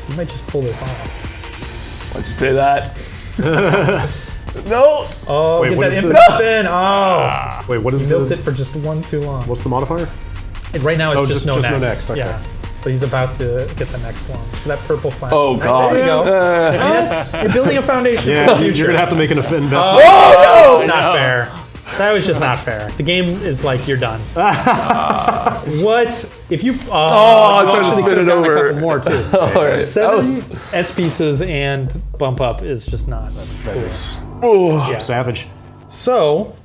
You might just pull this off. Why'd you say that? No! Oh, Wait, get what that is the- infinite spin. Oh. Wait, what is He milked it for just one too long. What's the modifier? And right now it's just no no next. next, okay. Yeah. But he's about to get the next one. So that purple flag. Oh god. There you go. You're building a foundation for the Yeah, future. you're gonna have to make an investment. Oh It's not fair. That was just not fair. The game is like, you're done. What? If you... I tried to actually spin could've it gotten a over. couple more, too. All right. 7 S pieces and bump up is just not. That is Oh. savage. So,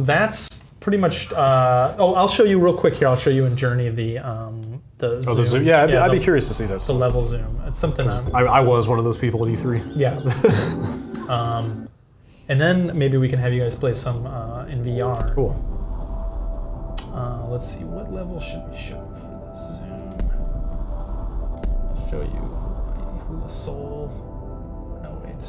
that's pretty much. I'll show you real quick here. I'll show you in Journey the zoom. The zoom. Yeah, I'd be curious to see that The stuff. level zoom. It's something. I was one of those people at E3. Yeah. And then maybe we can have you guys play some in VR. Cool. Let's see, what level should we show for the zoom? I'll show you Hula Soul. No, wait.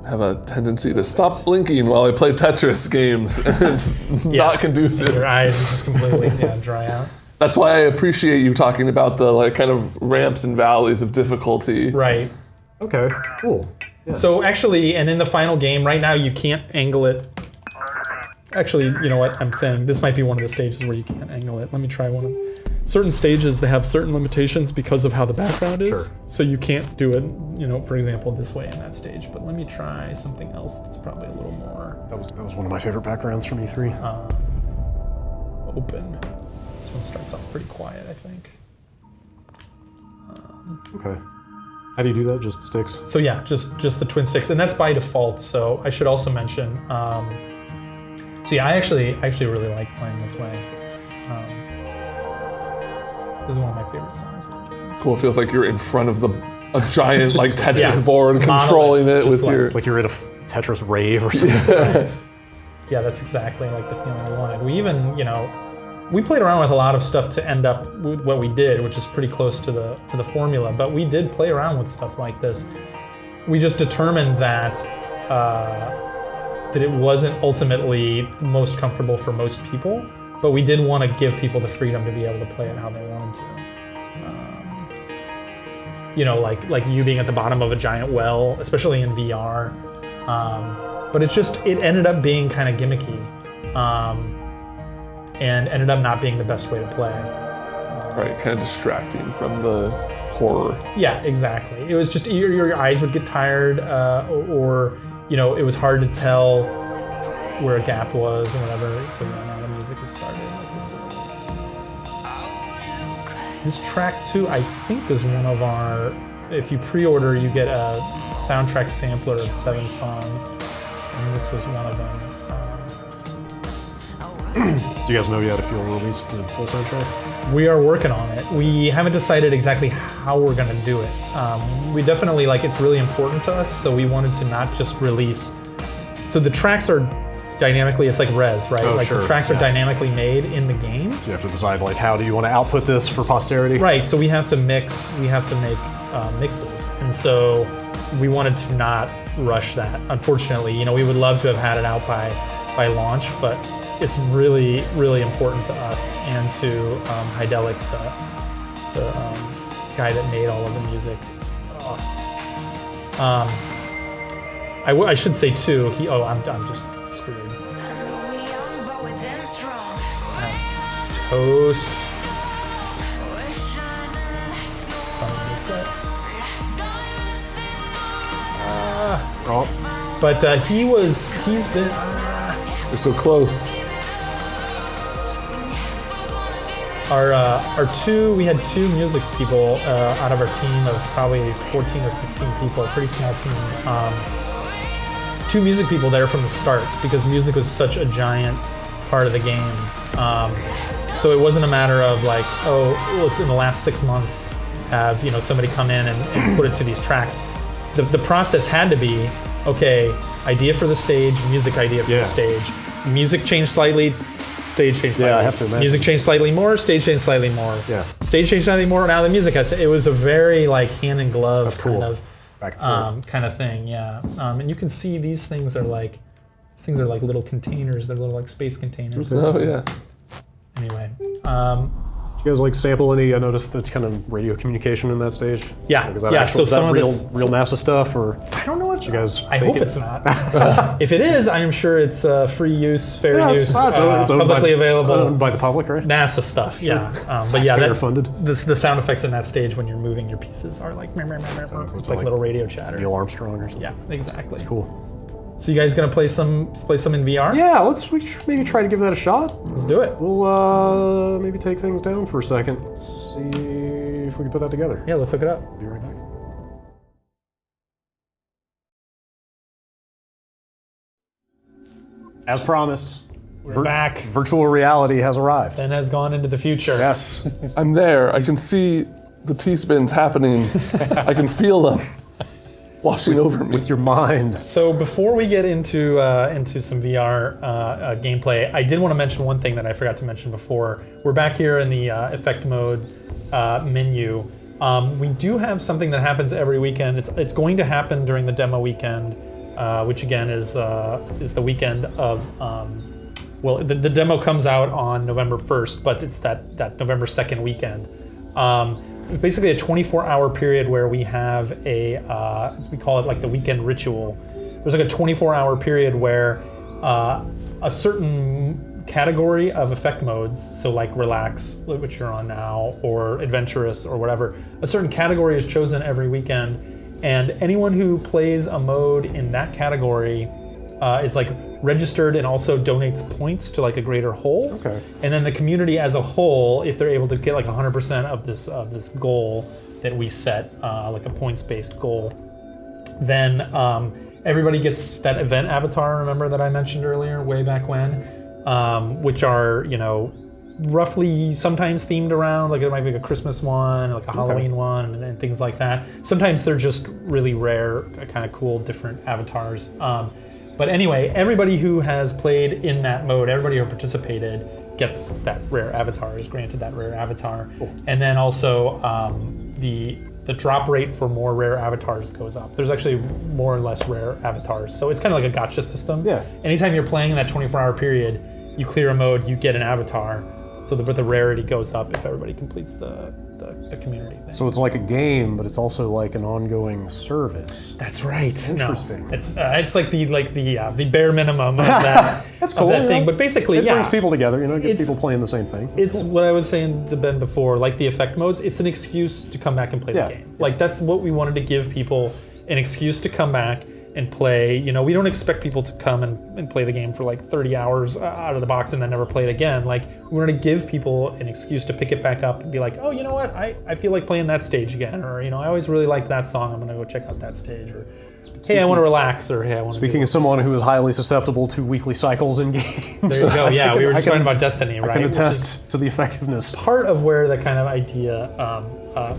I have a tendency to stop blinking while I play Tetris games. It's not conducive. Your eyes just completely dry out. That's why I appreciate you talking about the like kind of ramps and valleys of difficulty. Right. Okay, cool. Yeah. So actually, and in the final game, right now you can't angle it. Actually, you know what I'm saying? This might be one of the stages where you can't angle it. Let me try one of them. Certain stages, they have certain limitations because of how the background is. Sure. So you can't do it, for example, this way in that stage. But let me try something else that's probably a little more That was one of my favorite backgrounds from E3. open. This one starts off pretty quiet, I think. Okay. How do you do that? Just sticks? So yeah, just the twin sticks, and that's by default. So I should also mention. So yeah, I actually really like playing this way. This is one of my favorite songs. Cool. It feels like you're in front of a giant like Tetris Yeah, board, it's controlling it with like- your. It's like you're at a Tetris rave or something. Yeah, that's exactly like the feeling I wanted. We even, we played around with a lot of stuff to end up with what we did, which is pretty close to the formula. But we did play around with stuff like this. We just determined that it wasn't ultimately most comfortable for most people, but we did want to give people the freedom to be able to play it how they wanted to. Like you being at the bottom of a giant well, especially in VR. But it ended up being kind of gimmicky, and ended up not being the best way to play. Right, kind of distracting from the horror. Yeah, exactly. It was just your eyes would get tired, or it was hard to tell where a gap was and whatever. So now the music is starting like this. This track 2, I think, is one of our. If you pre-order, you get a soundtrack sampler of 7 songs, and this was one of them. Do you guys know yet if you'll release the full soundtrack? We are working on it. We haven't decided exactly how we're going to do it. We definitely it's really important to us, so we wanted to not just release. So the tracks are dynamically, it's like res, right? Oh, like sure. the tracks are dynamically made in the game. So you have to decide how do you want to output this for posterity? Right. So we have to mix. We have to make mixes, and so we wanted to not rush that. Unfortunately, we would love to have had it out by launch, but it's really, really important to us and to Hydelic, the guy that made all of the music. I should say too. I'm just screwed. Toast. But he's been. You're so close. We had 2 music people out of our team of probably 14 or 15 people, a pretty small team. 2 music people there from the start because music was such a giant part of the game. So it wasn't a matter of it's in the last 6 months have somebody come in and put it to these tracks. The process had to be, okay, idea for the stage, music idea for the stage. Music changed slightly, stage changed slightly. Yeah, I have to imagine. Music changed slightly more, stage changed slightly more. Yeah. Stage changed slightly more, now the music has to. It was a very hand in glove cool. kind of Back and forth. kind of thing, yeah. And you can see these things are like little containers. They're little space containers. Oh yeah. Anyway, Do you guys sample any? I noticed the kind of radio communication in that stage. Yeah, Is that yeah. actual, So is that some of real this, NASA stuff, or I don't know if you guys? I hope it's not. If it is, I'm sure it's free use, fair use, it's owned publicly available. Owned by the public, right? NASA stuff, yeah. But yeah, Taxpayer funded. The sound effects in that stage when you're moving your pieces are like, it's like little radio chatter. Neil Armstrong or something. Yeah, exactly. It's cool. So you guys gonna play some in VR? Yeah, we should maybe try to give that a shot. Let's do it. We'll maybe take things down for a second. See if we can put that together. Yeah, let's hook it up. Be right back. As promised, We're back. Virtual reality has arrived. Ben has gone into the future. Yes. I'm there. I can see the T-spins happening. I can feel them washing over me. With your mind. So before we get into some VR gameplay, I did want to mention one thing that I forgot to mention before. We're back here in the effect mode menu. We do have something that happens every weekend. It's going to happen during the demo weekend, which again is the weekend of. The demo comes out on November 1st, but it's that November 2nd weekend. It's basically a 24-hour period where we have we call it like the weekend ritual. There's like a 24-hour period where a certain category of effect modes, so like relax, which you're on now, or adventurous or whatever, a certain category is chosen every weekend, and anyone who plays a mode in that category is like registered and also donates points to like a greater whole. Okay. And then the community as a whole, if they're able to get like 100% of this goal that we set, like a points-based goal, then everybody gets that event avatar. Remember that I mentioned earlier, way back when, which are roughly sometimes themed around, like it might be like a Christmas one, like a Halloween one, and things like that. Sometimes they're just really rare, kind of cool, different avatars. But anyway, everybody who has played in that mode, everybody who participated, gets that rare avatar, is granted that rare avatar. Cool. And then also the drop rate for more rare avatars goes up. There's actually more or less rare avatars. So it's kind of like a gacha system. Yeah. Anytime you're playing in that 24-hour period, you clear a mode, you get an avatar. So but the rarity goes up if everybody completes the community thing. So it's like a game, but it's also like an ongoing service. That's right. Interesting. No, it's like the bare minimum of that. That's cool. Of that thing, but basically, it brings people together. It gets people playing the same thing. It's cool. What I was saying to Ben before, like the effect modes. It's an excuse to come back and play the game. Like that's what we wanted to give people, an excuse to come back and play. We don't expect people to come and play the game for like 30 hours out of the box and then never play it again. Like we want to give people an excuse to pick it back up and be like, oh, you know what? I feel like playing that stage again, or I always really liked that song. I'm gonna go check out that stage, or hey, I want to relax, or hey, I want to. Speaking as someone who is highly susceptible to weekly cycles in games, there you go. Yeah, we were just talking about Destiny, right? I can attest to the effectiveness. Part of where that kind of idea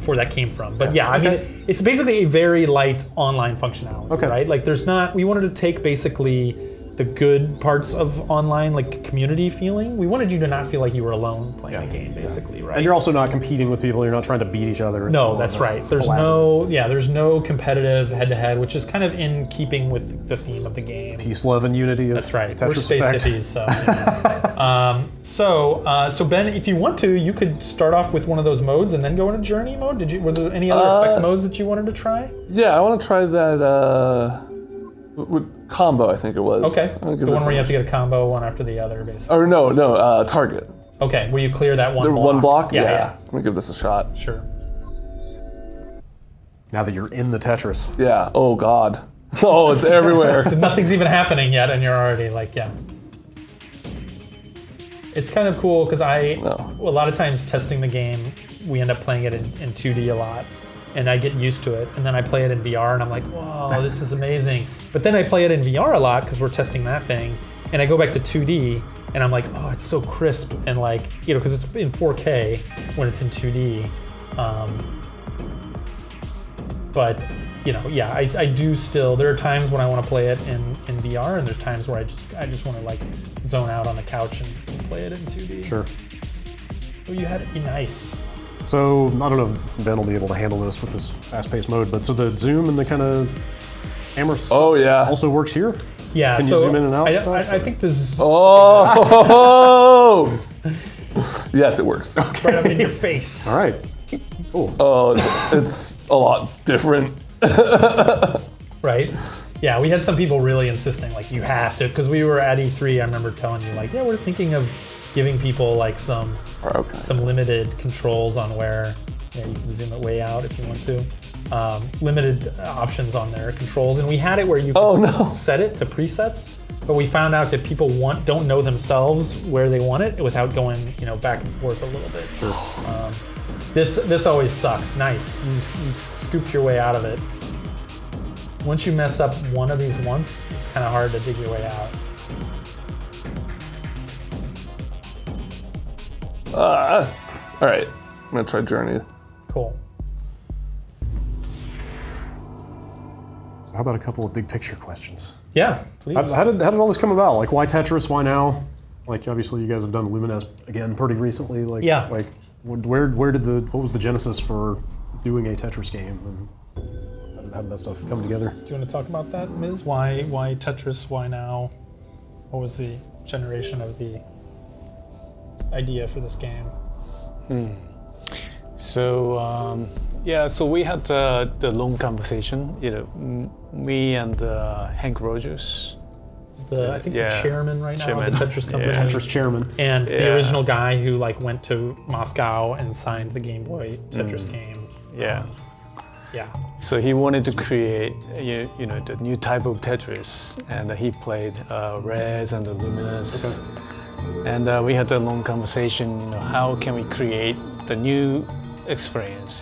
for that came from. But I mean, it's basically a very light online functionality, right? Like we wanted to take basically the good parts of online, like community feeling. We wanted you to not feel like you were alone playing the game, basically, right? And you're also not competing with people. You're not trying to beat each other. No, that's right. There's no competitive head-to-head, which is kind of in keeping with the theme of the game. Peace, love, and unity. That's right. Tetris We're space Effect. hippies, so Ben, if you want to, you could start off with one of those modes and then go into journey mode. Were there any other effect modes that you wanted to try? Yeah, I want to try that. Combo, I think it was. Okay. The one where you have to get a combo one after the other, basically. Or no, target. Okay, where you clear that one block. One block? Yeah. I'm gonna give this a shot. Sure. Now that you're in the Tetris. Yeah. Oh God. Oh, it's everywhere. So nothing's even happening yet, and you're already like, yeah. It's kind of cool because a lot of times testing the game, we end up playing it in 2D a lot. And I get used to it, and then I play it in VR, and I'm like, whoa, this is amazing. But then I play it in VR a lot because we're testing that thing, and I go back to 2D, and I'm like, oh, it's so crisp, and like, because it's in 4K when it's in 2D. But I do still. There are times when I want to play it in VR, and there's times where I just want to like zone out on the couch and play it in 2D. Sure. Oh, you had it. Nice. So, I don't know if Ben will be able to handle this with this fast-paced mode, but so the zoom and the kind of camera stuff also works here? Yeah. Can you zoom in and out and stuff? I think this. Oh! Yes, it works. Right up in your face. All right. Cool. Oh, it's a lot different. Right? Yeah, we had some people really insisting, like, you have to, because we were at E3, I remember telling you, like, yeah, we're thinking of giving people like some limited controls on where you can zoom it way out if you want to. Limited options on their controls, and we had it where you can set it to presets, but we found out that people don't know themselves where they want it without going back and forth a little bit. Sure. This always sucks. Nice, you scooped your way out of it. Once you mess up one of these once, it's kind of hard to dig your way out. All right, I'm gonna try Journey. Cool. How about a couple of big picture questions? Yeah, please. How did all this come about? Like, why Tetris? Why now? Like, obviously, you guys have done Lumines again pretty recently. Like, Yeah. Like, what was the genesis for doing a Tetris game? And how did that stuff come together? Do you want to talk about that, Ms.? Why Tetris? Why now? What was the generation of the idea for this game? So so we had the long conversation. Me and Hank Rogers. I think the chairman right now of the Tetris company. Tetris chairman. And the original guy who went to Moscow and signed the Game Boy Tetris game. Yeah. Yeah. So he wanted to create, the new type of Tetris, and he played Res and the Luminous. Okay. And we had a long conversation. How can we create the new experience?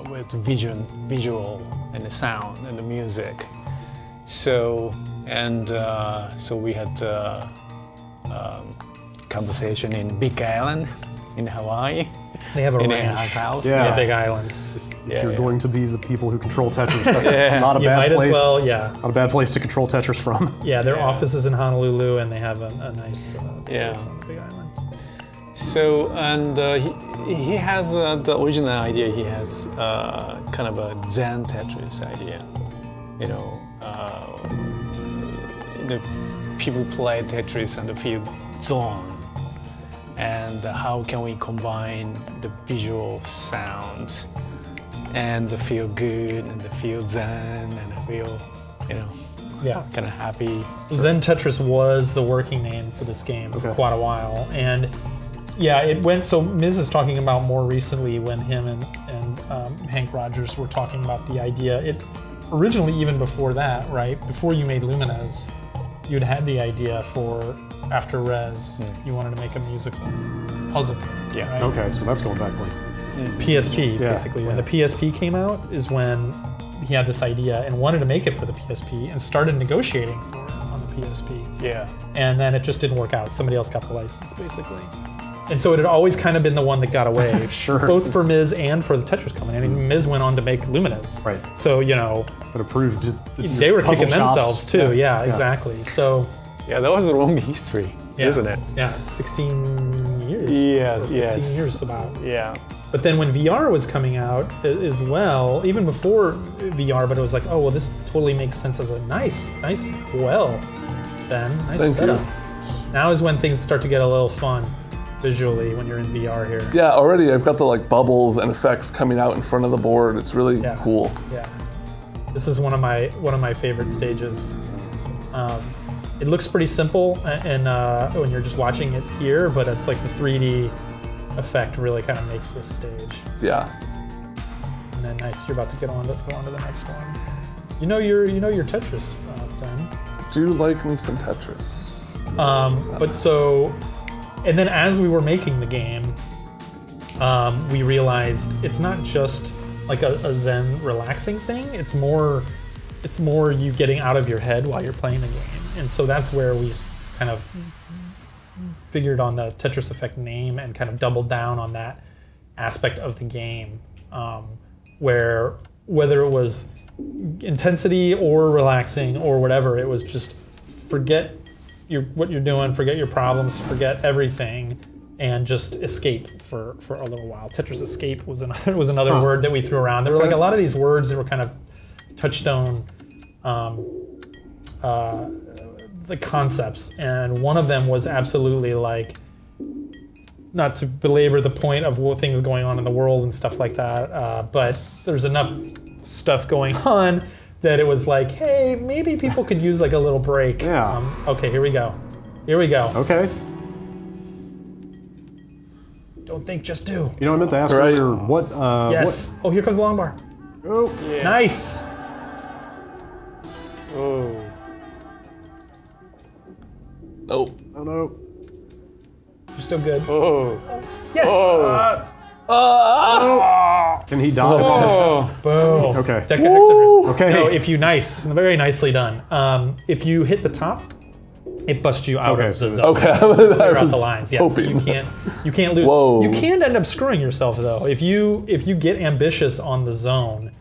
With visual and the sound and the music. So we had conversation in Big Island in Hawaii. They have a in ranch. house. Yeah, Big Island. If you're going to be the people who control Tetris, that's not a bad place. Not a bad place to control Tetris from. Yeah, their office is in Honolulu, and they have a nice place on the Big Island. So, and he has the original idea. He has kind of a Zen Tetris idea. People play Tetris and feel zone. And how can we combine the visual sound and the feel good and the feel zen and the feel, kind of happy. Zen Tetris was the working name for this game for quite a while. And it went, so Ms. is talking about more recently when him and Hank Rogers were talking about the idea. It originally, even before that, right? Before you made Lumines, you'd had the idea for after Res, you wanted to make a musical puzzle game. Yeah. Right? Okay, so that's going back like PSP, basically. When the PSP came out is when he had this idea and wanted to make it for the PSP and started negotiating for it on the PSP. Yeah. And then it just didn't work out. Somebody else got the license, basically. And so it had always kind of been the one that got away, Sure. both for Ms. and for the Tetris company. I mean, Ms. went on to make Lumines. Right. So, But approved. they were kicking themselves too. Yeah, exactly. So. Yeah, that was a long history, isn't it? Yeah, 16 years. Yes, 15 years about. Yeah. But then when VR was coming out as well, even before VR, but it was like, oh, well, this totally makes sense as a nice setup. Thank you. Now is when things start to get a little fun visually when you're in VR here. Yeah, already I've got the bubbles and effects coming out in front of the board. It's really cool. Yeah. This is one of my favorite stages. It looks pretty simple and when you're just watching it here, but it's like the 3D effect really kind of makes this stage. Yeah. And then nice, you're about to go on to the next one. You know your Tetris then. Do like me some Tetris. And then as we were making the game, we realized it's not just like a Zen relaxing thing. It's more you getting out of your head while you're playing the game. And so that's where we kind of figured on the Tetris Effect name and kind of doubled down on that aspect of the game, where whether it was intensity or relaxing or whatever, it was just forget what you're doing, forget your problems, forget everything, and just escape for a little while. Tetris Escape was another word that we threw around. There were like a lot of these words that were kind of touchstone the concepts, and one of them was absolutely like, not to belabor the point of what things going on in the world and stuff like that, but there's enough stuff going on that it was like, hey, maybe people could use like a little break. Yeah. Okay, here we go. Okay. Don't think, just do. I meant to ask earlier, what... Yes. Oh, here comes the long bar. Oh. Yeah. Nice. Oh. Oh. Oh, no. You're still good. Oh. Yes. Can he dodge? Oh. Boom. Okay. DECAHEXATRIS. Okay. No, if you very nicely done. If you hit the top it busts you out of the zone. Okay, I Clear out was the lines. Yeah, so hoping. you can't lose. Whoa. You can end up screwing yourself though if you get ambitious on the zone,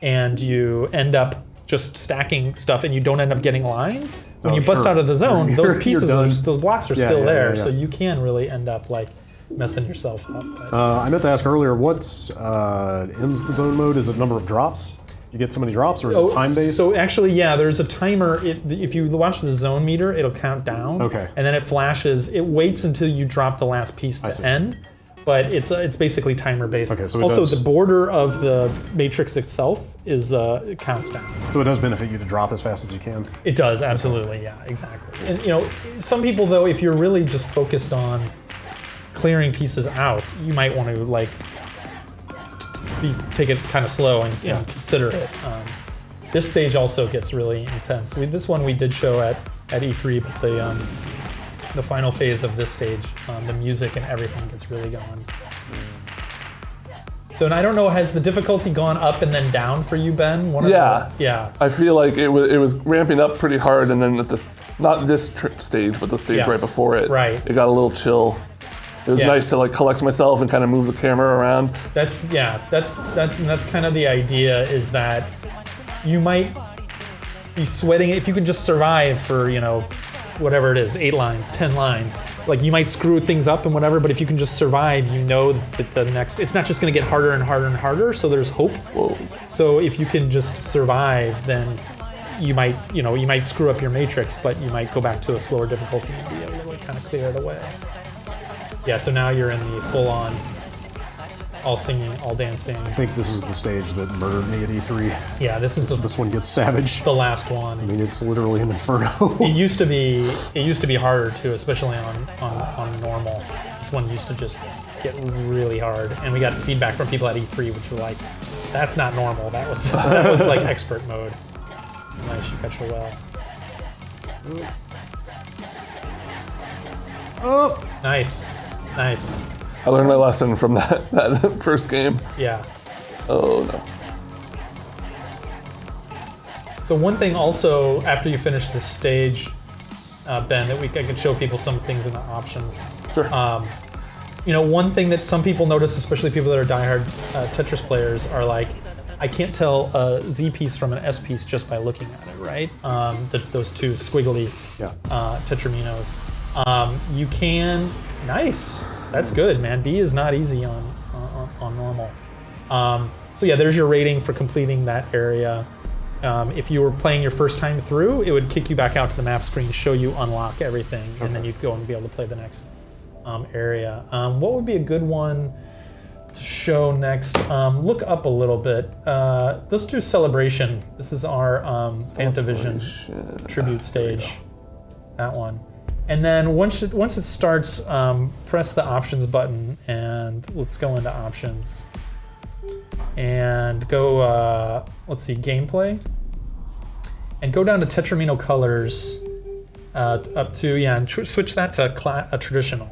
and you end up just stacking stuff and you don't end up getting lines. When you bust out of the zone, those pieces, those blocks are still there, so you can really end up like messing yourself up. I meant to ask earlier, what's ends the zone mode? Is it number of drops? You get so many drops, or is it time-based? So actually, yeah, there's a timer. If you watch the zone meter, it'll count down. Okay. And then it flashes. It waits until you drop the last piece to end. But it's basically timer-based. Okay, so also, the border of the matrix itself is it counts down. So it does benefit you to drop as fast as you can? It does, absolutely, yeah, exactly. And you know, some people though, if you're really just focused on clearing pieces out, you might want to like take it kind of slow and consider it. This stage also gets really intense. This one we did show at E3, but the final phase of this stage, the music and everything gets really going. So, and I don't know, has the difficulty gone up and then down for you, Ben? Yeah. I feel like it was ramping up pretty hard, and then at this, not this stage, but the stage right before it, it got a little chill. It was nice to like collect myself and kind of move the camera around. That's kind of the idea, is that you might be sweating if you can just survive for, you know, whatever it is, 8 lines, 10 lines. Like you might screw things up and whatever, but if you can just survive, you know that the next, it's not just gonna get harder and harder and harder, so there's hope. Whoa. So if you can just survive, then you might screw up your matrix, but you might go back to a slower difficulty and be able to like kind of clear it away. Yeah, so now you're in the full-on, all singing, all dancing. I think this is the stage that murdered me at E3. Yeah, this one gets savage. The last one. I mean, it's literally an inferno. It used to be harder too, especially on normal. This one used to just get really hard, and we got feedback from people at E3 which were like, "That's not normal. That was like expert mode." Nice, you catch her well. Oh, nice. I learned my lesson from that first game. Yeah. Oh no. So one thing also, after you finish this stage, Ben, that I could show people some things in the options. Sure. You know, one thing that some people notice, especially people that are diehard Tetris players, are like, I can't tell a Z piece from an S piece just by looking at it, right? Those two squiggly tetraminos. You can, nice. That's good, man. B is not easy on normal. So yeah, there's your rating for completing that area. If you were playing your first time through, it would kick you back out to the map screen, show you unlock everything, and then you'd go and be able to play the next area. What would be a good one to show next? Look up a little bit. Let's do Celebration. This is our Fantavision tribute stage. That one. And then once it starts, press the options button, and let's go into options. And go, let's see, gameplay. And go down to Tetramino colors, up to, and switch that to a traditional.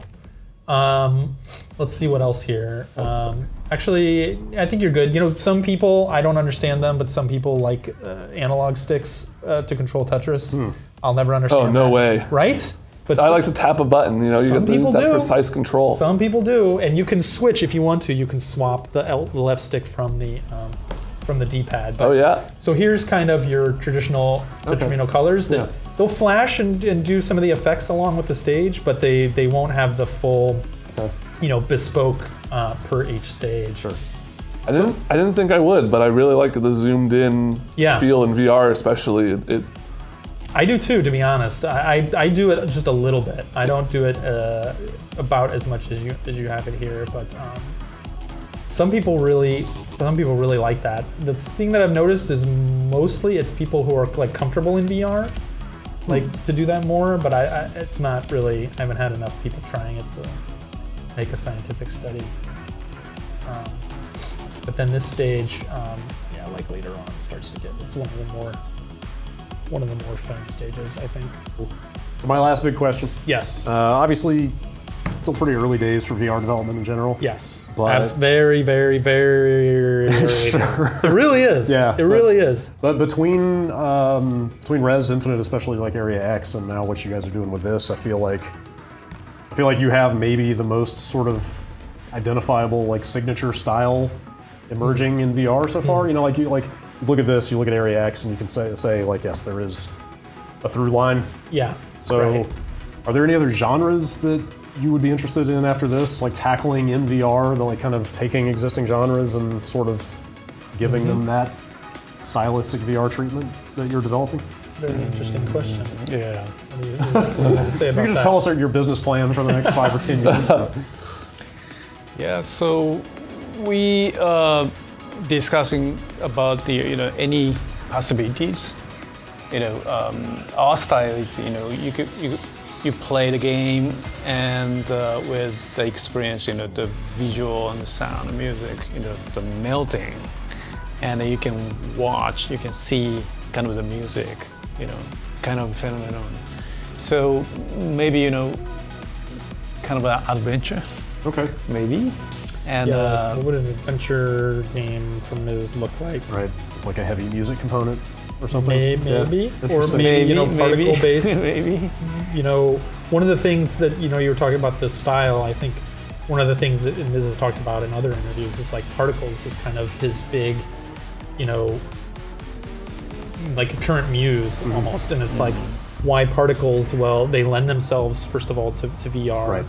Let's see what else here. Actually, I think you're good. You know, some people, I don't understand them, but some people like analog sticks to control Tetris. I'll never understand Oh, no way. Right? But I like to tap a button, you know, you get that precise control. Some people do, and you can switch if you want to. You can swap the left stick from the D-pad. Oh yeah. So here's kind of your traditional Tetramino colors that they'll flash and do some of the effects along with the stage, but they won't have the full, you know, bespoke per each stage. Sure. I didn't think I would, but I really like the zoomed in feel in VR, especially. I do too, to be honest. I do it just a little bit. I don't do it about as much as you have it here, but some people really like that. The thing that I've noticed is mostly it's people who are like comfortable in VR, like to do that more. But it's not really. I haven't had enough people trying it to make a scientific study. But then this stage, like later on, starts to get. It's one of the more fun stages, I think. My last big question. Yes. Obviously, still pretty early days for VR development in general. Yes. But very, very, very early days. It really is. Yeah, it really is. But between Res Infinite, especially like Area X, and now what you guys are doing with this, I feel like you have maybe the most sort of identifiable like signature style emerging in VR so far. You know, like you look at this, you look at Area X, and you can say like, yes, there is a through line. Yeah. So, right. Are there any other genres that you would be interested in after this, like tackling in VR, the like kind of taking existing genres and sort of giving them that stylistic VR treatment that you're developing? It's a very interesting question. Yeah. What do you have to say about You can just that? tell us your business plan for the next 5 or 10 years. Yeah, so we discussing about the any possibilities. Our style is you play the game and with the experience, the visual and the sound, the music, the melting, and you can watch, you can see kind of the music, kind of phenomenon. So maybe kind of an adventure. Okay. Maybe. And yeah, what would an adventure game from Miz look like? Right, with like a heavy music component or something. Maybe, Yeah. or maybe particle based. maybe. One of the things that you were talking about the style. I think one of the things that Miz has talked about in other interviews is like particles was kind of his big, like a current muse almost, and it's like why particles? Well, they lend themselves first of all to VR. Right.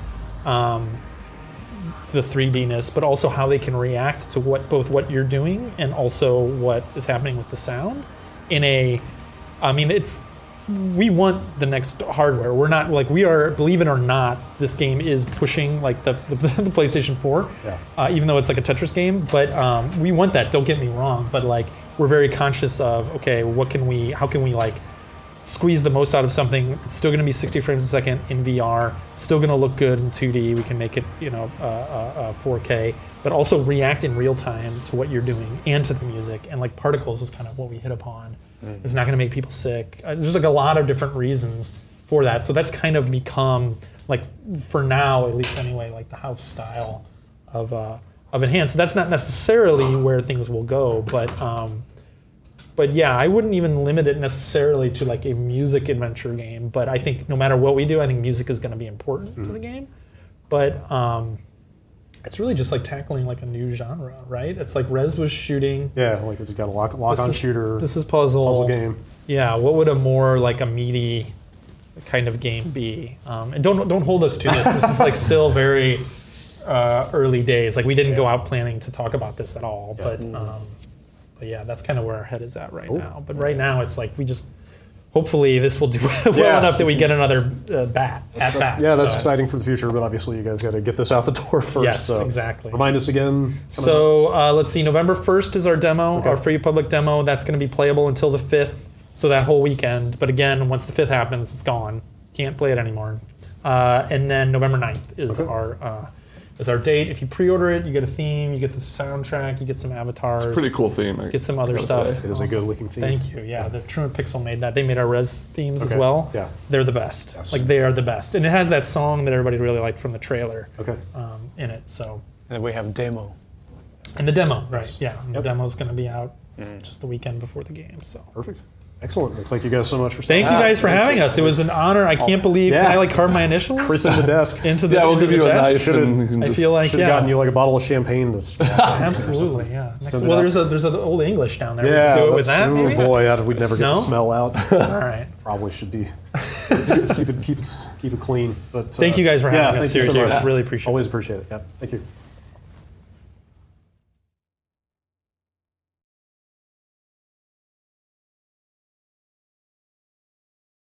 The 3D-ness, but also how they can react to both what you're doing and also what is happening with the sound. We want the next hardware. We're not like we are. Believe it or not, this game is pushing like the PlayStation 4. Yeah. Even though it's like a Tetris game, but we want that. Don't get me wrong, but like we're very conscious of okay, how can we like squeeze the most out of something. It's still going to be 60 frames a second in VR. Still going to look good in 2D. We can make it 4K, but also react in real time to what you're doing and to the music. And like particles is kind of what we hit upon. It's not going to make people sick. There's like a lot of different reasons for that. So that's kind of become like for now at least anyway like the house style of enhanced. That's not necessarily where things will go, but yeah, I wouldn't even limit it necessarily to like a music adventure game. But I think no matter what we do, I think music is going to be important to the game. But it's really just like tackling like a new genre, right? It's like Rez was shooting. Yeah, like it's got a lock-on shooter. This is puzzle game. Yeah, what would a more like a meaty kind of game be? And don't hold us to this. This is like still very early days. Like we didn't go out planning to talk about this at all, but yeah, that's kind of where our head is at right now. But right now, it's like we just hopefully this will do well enough that we get another bat. Yeah, that's exciting for the future. But obviously, you guys got to get this out the door first. Yes, so exactly. Remind us again. So let's see. November 1st is our demo, our free public demo. That's going to be playable until the 5th, so that whole weekend. But again, once the 5th happens, it's gone. Can't play it anymore. And then November 9th is our date. If you pre-order it, you get a theme, you get the soundtrack, you get some avatars. Pretty cool theme. Get some other stuff. It is a good looking theme. Thank you. Yeah, the Truman Pixel made that. They made our Res themes as well. Yeah. They're the best. Yes. Like they are the best. And it has that song that everybody really liked from the trailer in it. So. And we have demo. And the demo, right? Yeah. And the demo's going to be out just the weekend before the game. So. Perfect. Excellent. Well, thank you guys so much for stopping. Thank you guys for having us. It was an honor. I can't believe I like carved my initials. Chris in the desk. Into the we'll give you a desk. knife. And you can I feel like should have gotten you like a bottle of champagne. To absolutely, yeah. Well, there's an old English down there. Yeah, we can do it with that. Oh Maybe? boy, we'd never get the smell out. All right. Probably should be keep it clean. But thank you guys for having us. Thank you so Seriously, much. really appreciate it. Always appreciate it. Yeah, thank you.